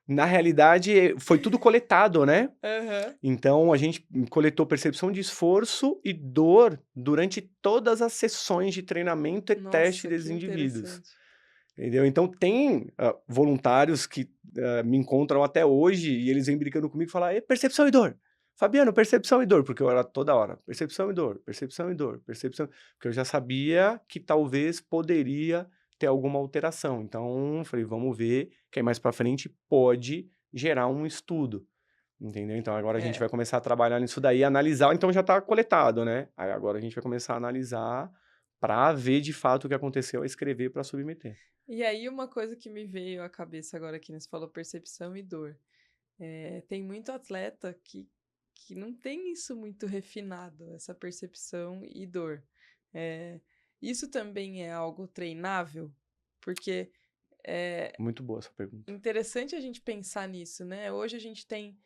na realidade foi tudo coletado, né? Aham. Então a gente coletou percepção de esforço e dor durante todas as sessões de treinamento e teste Nossa, que desses indivíduos, interessante. entendeu? Então tem voluntários que me encontram até hoje e eles vêm brincando comigo e falam: percepção e dor. Fabiano, percepção e dor, porque eu era toda hora, percepção e dor, percepção e dor, percepção, porque eu já sabia que talvez poderia ter alguma alteração. Então, falei, vamos ver, que aí mais para frente pode gerar um estudo. Entendeu? Então agora a gente É. vai começar a trabalhar nisso daí, analisar, então já está coletado, né? Aí agora a gente vai começar a analisar para ver de fato o que aconteceu, escrever para submeter. E aí, uma coisa que me veio à cabeça agora que você falou percepção e dor. Tem muito atleta que não tem isso muito refinado, essa percepção e dor. É, isso também é algo treinável? Porque é Muito boa essa pergunta. interessante a gente pensar nisso, né? Hoje a gente tem,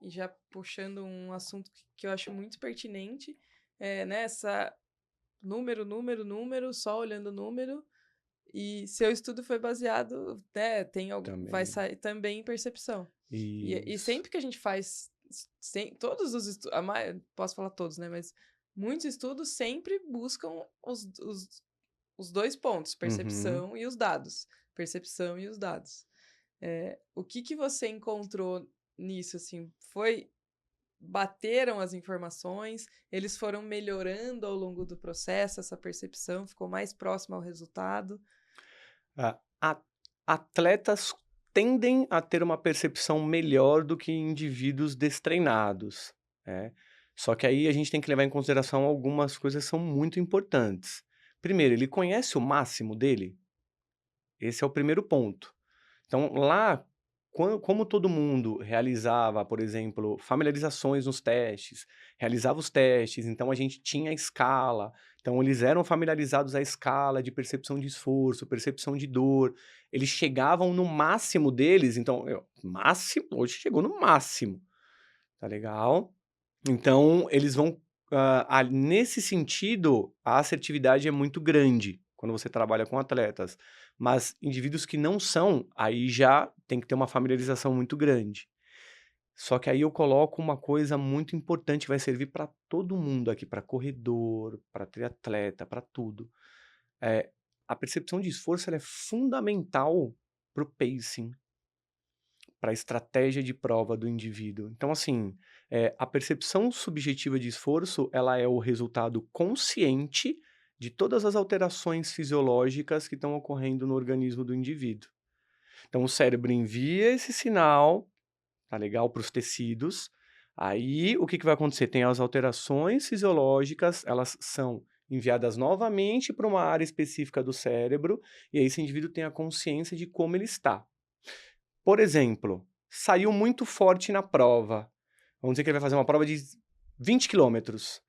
e já puxando um assunto que eu acho muito pertinente, né? Essa número, só olhando o número. E seu estudo foi baseado, né, vai Também. sair também em percepção. E Isso. sempre que a gente faz, todos os estudos, posso falar todos, né, mas muitos estudos sempre buscam os dois pontos, Uhum. percepção e os dados. Percepção e os dados. O que você encontrou nisso, assim, bateram as informações, eles foram melhorando ao longo do processo, essa percepção ficou mais próxima ao resultado? Atletas tendem a ter uma percepção melhor do que indivíduos destreinados, né? Só que aí a gente tem que levar em consideração algumas coisas que são muito importantes. Primeiro, ele conhece o máximo dele? Esse é o primeiro ponto. Então, lá, como todo mundo realizava, por exemplo, familiarizações nos testes, realizava os testes, então a gente tinha a escala, então eles eram familiarizados à escala de percepção de esforço, percepção de dor, eles chegavam no máximo deles, então, máximo, hoje chegou no máximo, tá legal? Então, eles vão, nesse sentido, a assertividade é muito grande quando você trabalha com atletas. Mas indivíduos que não são, aí já tem que ter uma familiarização muito grande. Só que aí eu coloco uma coisa muito importante, vai servir para todo mundo aqui, para corredor, para triatleta, para tudo. É, a percepção de esforço ela é fundamental para o pacing, para a estratégia de prova do indivíduo. Então, assim, a percepção subjetiva de esforço, ela é o resultado consciente de todas as alterações fisiológicas que estão ocorrendo no organismo do indivíduo. Então, o cérebro envia esse sinal, tá legal, para os tecidos. Aí, o que que vai acontecer? Tem as alterações fisiológicas, elas são enviadas novamente para uma área específica do cérebro, e aí esse indivíduo tem a consciência de como ele está. Por exemplo, saiu muito forte na prova. Vamos dizer que ele vai fazer uma prova de 20 quilômetros.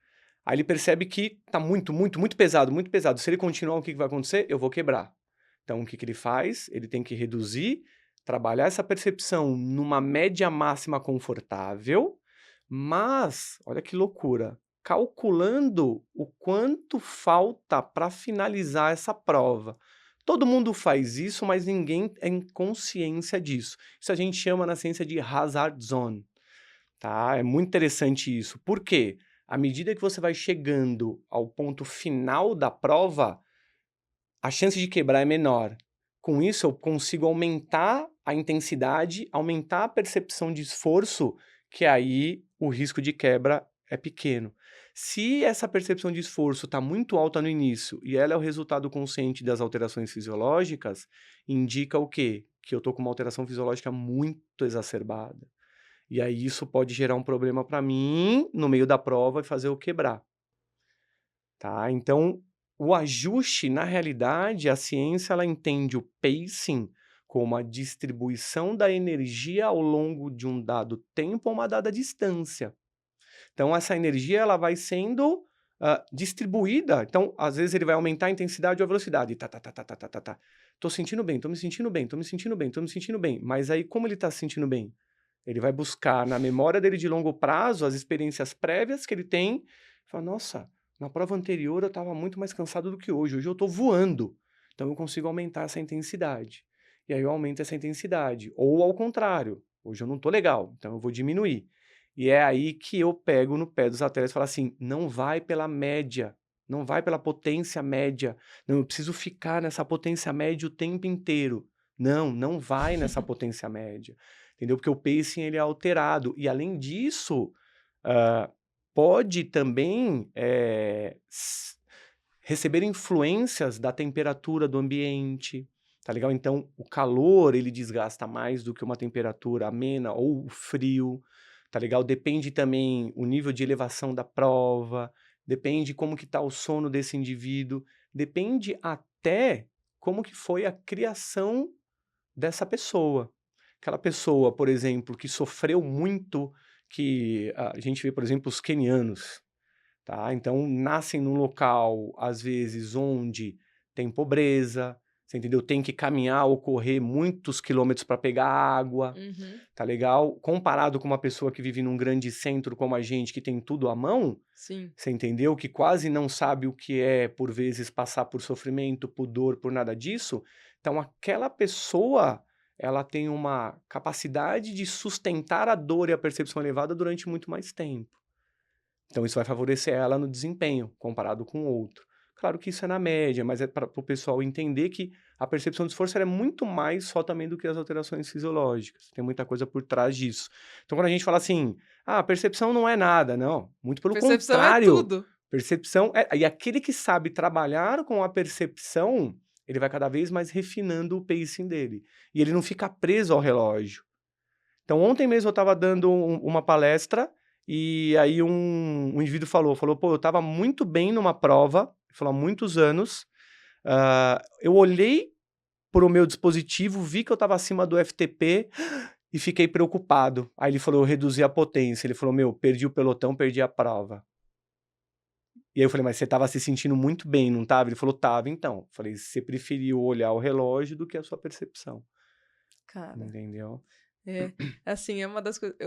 Aí ele percebe que está muito, muito, muito pesado, muito pesado. Se ele continuar, o que que vai acontecer? Eu vou quebrar. Então, o que que ele faz? Ele tem que reduzir, trabalhar essa percepção numa média máxima confortável, mas, olha que loucura, calculando o quanto falta para finalizar essa prova. Todo mundo faz isso, mas ninguém tem consciência disso. Isso a gente chama na ciência de hazard zone, tá? É muito interessante isso. Por quê? À medida que você vai chegando ao ponto final da prova, a chance de quebrar é menor. Com isso, eu consigo aumentar a intensidade, aumentar a percepção de esforço, que aí o risco de quebra é pequeno. Se essa percepção de esforço está muito alta no início e ela é o resultado consciente das alterações fisiológicas, indica o quê? Que eu estou com uma alteração fisiológica muito exacerbada. E aí isso pode gerar um problema para mim no meio da prova e fazer eu quebrar. Tá? Então, o ajuste, na realidade, a ciência ela entende o pacing como a distribuição da energia ao longo de um dado tempo a uma dada distância. Então, essa energia ela vai sendo distribuída. Então, às vezes, ele vai aumentar a intensidade ou a velocidade. Tá, tá, tá, tá, tá, tá, tá, tá. Tô sentindo bem, tô me sentindo bem, tô me sentindo bem, tô me sentindo bem. Mas aí, como ele tá se sentindo bem? Ele vai buscar na memória dele de longo prazo as experiências prévias que ele tem. Fala, nossa, na prova anterior eu estava muito mais cansado do que hoje. Hoje eu estou voando. Então eu consigo aumentar essa intensidade. E aí eu aumento essa intensidade. Ou ao contrário, hoje eu não estou legal, então eu vou diminuir. E é aí que eu pego no pé dos atletas e falo assim: não vai pela média, não vai pela potência média. Não, eu preciso ficar nessa potência média o tempo inteiro. Não, não vai nessa potência média. Entendeu? Porque o pacing ele é alterado. E além disso, ah, pode também receber influências da temperatura do ambiente, tá legal? Então, o calor ele desgasta mais do que uma temperatura amena ou o frio, tá legal? Depende também o nível de elevação da prova, depende como que tá o sono desse indivíduo, depende até como que foi a criação dessa pessoa. Aquela pessoa, por exemplo, que sofreu muito, que a gente vê, por exemplo, os quenianos, tá? Então, nascem num local, às vezes, onde tem pobreza, você entendeu? Tem que caminhar ou correr muitos quilômetros para pegar água, Uhum, tá legal? Comparado com uma pessoa que vive num grande centro como a gente, que tem tudo à mão, sim. você entendeu? Que quase não sabe o que é, por vezes, passar por sofrimento, por dor, por nada disso. Então, aquela pessoa, ela tem uma capacidade de sustentar a dor e a percepção elevada durante muito mais tempo. Então, isso vai favorecer ela no desempenho, comparado com o outro. Claro que isso é na média, mas é para o pessoal entender que a percepção de esforço ela é muito mais só também do que as alterações fisiológicas. Tem muita coisa por trás disso. Então, quando a gente fala assim, a percepção não é nada, não. Muito pelo Percepção é contrário. tudo. Percepção é. E aquele que sabe trabalhar com a percepção, ele vai cada vez mais refinando o pacing dele. E ele não fica preso ao relógio. Então, ontem mesmo eu estava dando uma palestra e aí um indivíduo falou, pô, eu estava muito bem numa prova, falou, há muitos anos, eu olhei para o meu dispositivo, vi que eu estava acima do FTP e fiquei preocupado. Aí ele falou, eu reduzi a potência. Ele falou, meu, perdi o pelotão, perdi a prova. E aí eu falei, mas você estava se sentindo muito bem, não estava? Ele falou, estava, então. Eu falei, você preferiu olhar o relógio do que a sua percepção. Cara, Entendeu? É, assim, é uma das coisas.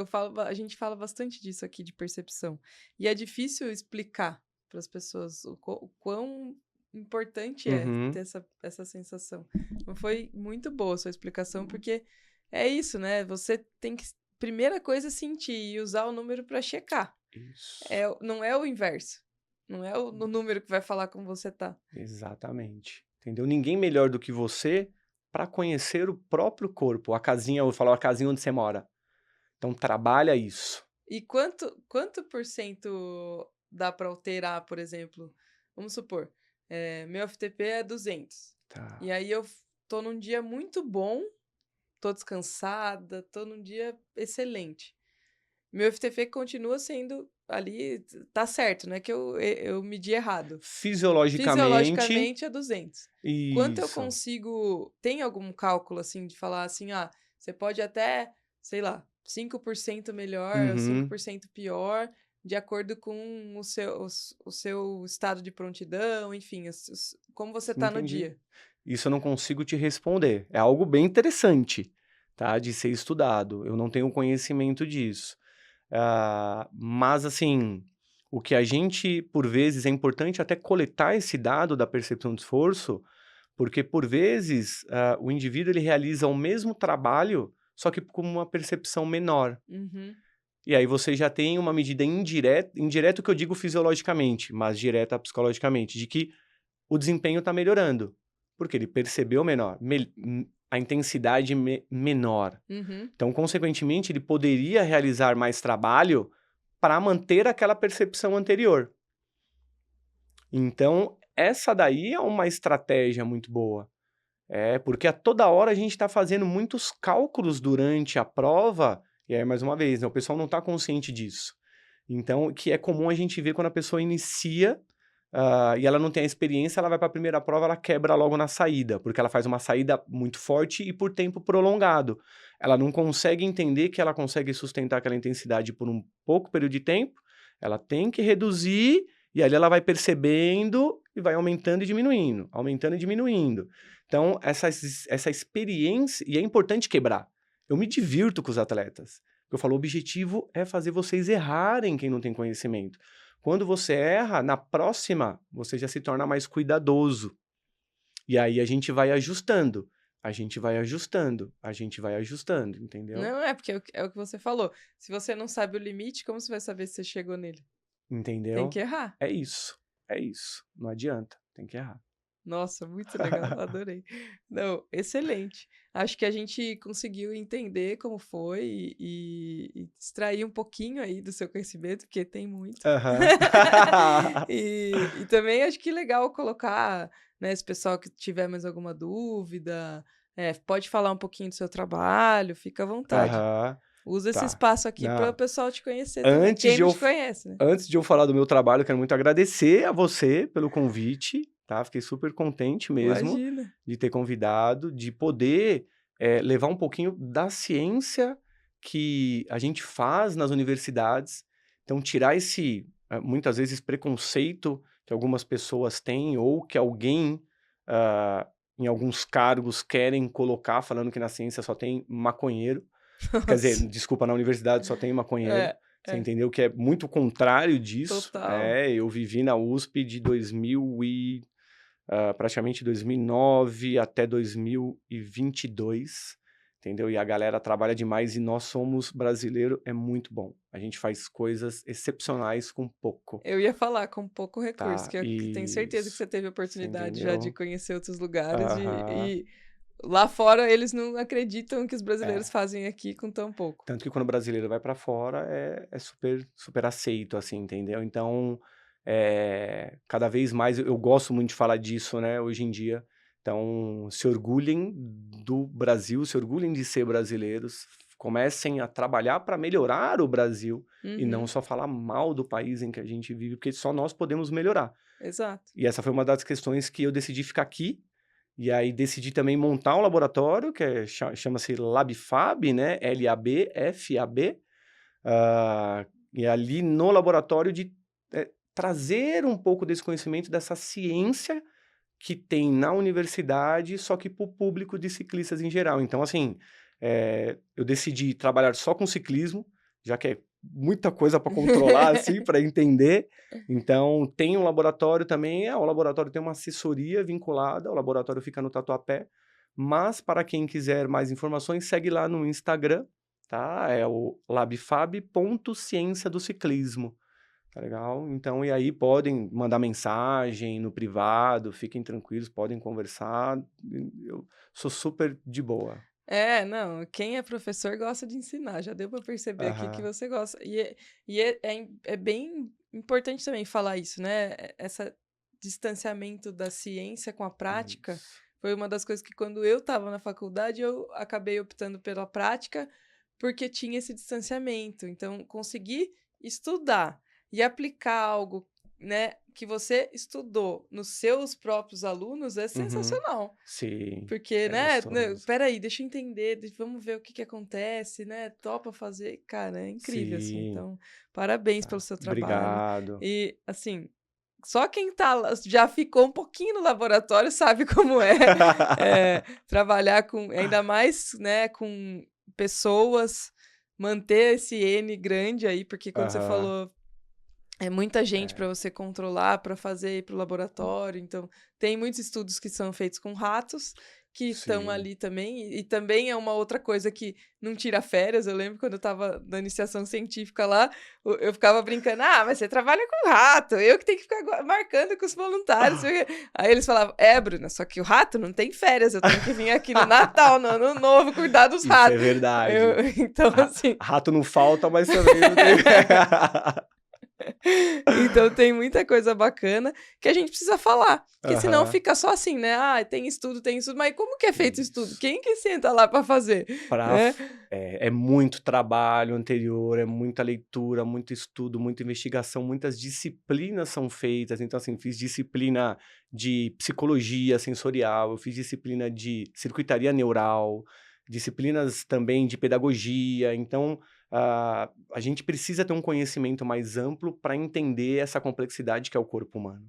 A gente fala bastante disso aqui de percepção. E é difícil explicar para as pessoas o quão importante é ter Uhum. essa sensação. Então, foi muito boa a sua explicação, porque é isso, né? Você tem que. Primeira coisa é sentir e usar o número para checar. Isso. Não é o inverso. Não é o número que vai falar como você tá. Exatamente. Entendeu? Ninguém melhor do que você para conhecer o próprio corpo. A casinha, eu falo, a casinha onde você mora. Então trabalha isso. E quanto por cento dá para alterar, por exemplo? Vamos supor, meu FTP é 200. E Tá. aí tô num dia muito bom, tô descansada, tô num dia excelente. Meu FTP continua sendo ali, tá certo, não é que eu medi errado. Fisiologicamente, Fisiologicamente é 200. Quanto eu isso. consigo. Tem algum cálculo assim de falar assim, você pode até, sei lá, 5% melhor ou Uhum. 5% pior, de acordo com o seu estado de prontidão, enfim, como você tá no Entendi. dia. Isso eu não consigo te responder. É algo bem interessante, tá? De ser estudado. Eu não tenho conhecimento disso. Mas assim, o que a gente, por vezes, é importante até coletar esse dado da percepção de esforço, porque por vezes o indivíduo ele realiza o mesmo trabalho, só que com uma percepção menor. Uhum. E aí você já tem uma medida indireta que eu digo fisiologicamente, mas direta psicologicamente, de que o desempenho está melhorando, porque ele percebeu a intensidade menor. Uhum. Então, consequentemente, ele poderia realizar mais trabalho para manter aquela percepção anterior. Então, essa daí é uma estratégia muito boa. Porque a toda hora a gente está fazendo muitos cálculos durante a prova, e aí, mais uma vez, né, o pessoal não está consciente disso. Então, que é comum a gente ver quando a pessoa inicia e ela não tem a experiência, ela vai para a primeira prova, ela quebra logo na saída, porque ela faz uma saída muito forte e por tempo prolongado. Ela não consegue entender que ela consegue sustentar aquela intensidade por um pouco período de tempo, ela tem que reduzir, e ali ela vai percebendo e vai aumentando e diminuindo, aumentando e diminuindo. Então, essa experiência, e é importante quebrar. Eu me divirto com os atletas. Eu falo, o objetivo é fazer vocês errarem quem não tem conhecimento. Quando você erra, na próxima, você já se torna mais cuidadoso. E aí a gente vai ajustando, a gente vai ajustando, a gente vai ajustando, entendeu? Não porque é o que você falou. Se você não sabe o limite, como você vai saber se você chegou nele? Tem Entendeu? que errar. É isso, é isso. Não adianta, tem que errar. Nossa, muito legal, adorei. Não, excelente. Acho que a gente conseguiu entender como foi e extrair um pouquinho aí do seu conhecimento, porque tem muito. Aham. E também acho que legal colocar, né, esse pessoal que tiver mais alguma dúvida, pode falar um pouquinho do seu trabalho, fica à vontade. Aham, Usa esse tá. espaço aqui para o Não, pessoal te conhecer também. antes Quem de não eu te conhece, né? Antes de eu falar do meu trabalho, quero muito agradecer a você pelo convite, tá? Fiquei super contente mesmo Imagina. de ter convidado, de poder levar um pouquinho da ciência que a gente faz nas universidades. Então, tirar muitas vezes, preconceito que algumas pessoas têm ou que alguém, em alguns cargos, querem colocar, falando que na ciência só tem maconheiro. Quer dizer, Nossa. desculpa, na universidade só tem maconheiro. É, Você é, entendeu que é muito contrário disso. total. Eu vivi na USP de praticamente 2009 até 2022, entendeu? E a galera trabalha demais e nós somos brasileiro, é muito bom. A gente faz coisas excepcionais com pouco, Eu ia falar com pouco recurso, tá? que eu tenho certeza que Isso. você teve a Você oportunidade já de entendeu? conhecer outros lugares Aham. e lá fora eles não acreditam que os brasileiros É. fazem aqui com tão pouco. Tanto que quando o brasileiro vai para fora é super super aceito, assim, entendeu. Então, cada vez mais eu gosto muito de falar disso, né, hoje em dia. Então, se orgulhem do Brasil, se orgulhem de ser brasileiros, comecem a trabalhar para melhorar o Brasil e não Uhum, só falar mal do país em que a gente vive, porque só nós podemos melhorar. exato. E essa foi uma das questões que eu decidi ficar aqui, e aí decidi também montar um laboratório que chama-se LabFab, né, LABFAB, e ali no laboratório de trazer um pouco desse conhecimento, dessa ciência que tem na universidade, só que para o público de ciclistas em geral. Então, assim, eu decidi trabalhar só com ciclismo, já que é muita coisa para controlar, assim, para entender. Então, tem um laboratório também, o laboratório tem uma assessoria vinculada, o laboratório fica no Tatuapé, mas para quem quiser mais informações, segue lá no Instagram, tá? É o labfab.ciência do ciclismo, tá legal? Então, e aí podem mandar mensagem no privado, fiquem tranquilos, podem conversar, eu sou super de boa. Não, quem é professor gosta de ensinar, já deu para perceber aqui que Aham. você gosta. É bem importante também falar isso, né? Esse distanciamento da ciência com a prática Isso. foi uma das coisas que quando eu estava na faculdade eu acabei optando pela prática porque tinha esse distanciamento. Então, conseguir estudar e aplicar algo, né, que você estudou nos seus próprios alunos é Uhum. sensacional. Sim, Porque, é né, gostoso. peraí, deixa eu entender, vamos ver o que acontece, né? Topa fazer. Cara, é incrível, assim. Sim, Então, parabéns pelo tá. seu trabalho. Obrigado. E, assim, só quem já ficou um pouquinho no laboratório sabe como trabalhar com, ainda mais, né, com pessoas, manter esse N grande aí, porque quando você Aham. falou é muita gente É, para você controlar, para fazer ir para o laboratório. Então, tem muitos estudos que são feitos com ratos, que estão sim. ali também. E também é uma outra coisa que não tira férias. Eu lembro quando eu estava na iniciação científica lá, eu ficava brincando: ah, mas você trabalha com rato, eu que tenho que ficar marcando com os voluntários. Sei o quê." Aí eles falavam: Bruna, só que o rato não tem férias, eu tenho que vir aqui no Natal, no Ano Novo, cuidar dos Isso é ratos. verdade. Então, assim. Rato não falta, mas também não tem. Então tem muita coisa bacana que a gente precisa falar, porque senão Aham. fica só assim, né? Ah, tem estudo, mas como que é feito o estudo? Isso. Quem que senta lá para fazer, Pra, né? é muito trabalho anterior, é muita leitura, muito estudo, muita investigação, muitas disciplinas são feitas. Então, assim, fiz disciplina de psicologia sensorial, eu fiz disciplina de circuitaria neural, disciplinas também de pedagogia. Então, a gente precisa ter um conhecimento mais amplo para entender essa complexidade que é o corpo humano.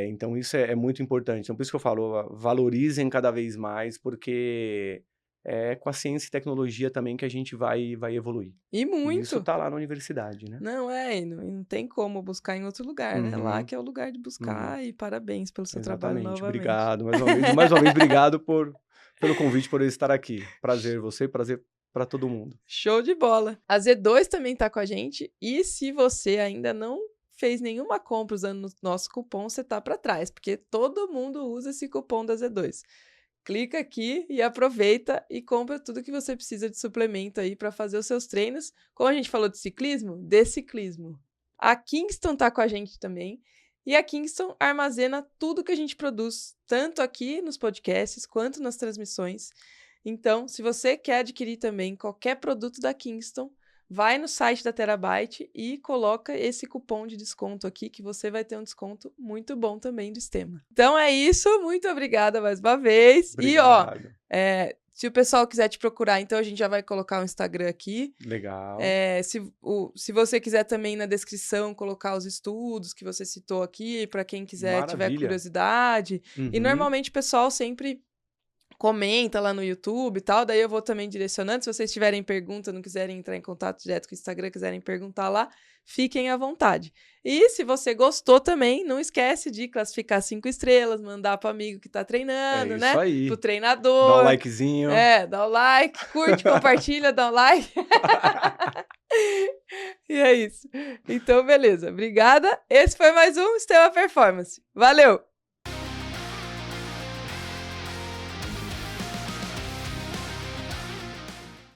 Então, isso é muito importante. Então, por isso que eu falo, valorizem cada vez mais, porque é com a ciência e tecnologia também que a gente vai evoluir. E E isso muito. tá lá na universidade, né? Não e não tem como buscar em outro lugar, né? Lá Uhum, que é o lugar de uhum. buscar e parabéns pelo seu trabalho Exatamente. novamente. Obrigado mais uma vez. E mais uma vez, obrigado pelo convite, por eu estar aqui. Prazer você, prazer para todo mundo. Show de bola. A Z2 também tá com a gente. E se você ainda não fez nenhuma compra usando o nosso cupom, você tá para trás, porque todo mundo usa esse cupom da Z2. Clica aqui e aproveita e compra tudo que você precisa de suplemento aí para fazer os seus treinos. Como a gente falou de ciclismo. A Kingston tá com a gente também. E a Kingston armazena tudo que a gente produz, tanto aqui nos podcasts quanto nas transmissões. Então, se você quer adquirir também qualquer produto da Kingston, vai no site da Terabyte e coloca esse cupom de desconto aqui, que você vai ter um desconto muito bom também do Stema. Então é isso, muito obrigada mais uma vez. E Obrigado. se o pessoal quiser te procurar, então a gente já vai colocar o Instagram aqui. Legal. Se você quiser também na descrição colocar os estudos que você citou aqui, para quem quiser, tiver Maravilha. curiosidade. E Uhum. normalmente o pessoal sempre comenta lá no YouTube e tal, daí eu vou também direcionando. Se vocês tiverem pergunta, não quiserem entrar em contato direto com o Instagram, quiserem perguntar lá, fiquem à vontade. E se você gostou também, não esquece de classificar 5 estrelas, mandar pro amigo que tá É treinando, isso né? Pro aí. Dá um treinador. likezinho. Dá o like, curte, compartilha, dá o like. E é isso. Então, beleza. Obrigada. Esse foi mais um Stema Performance. Valeu!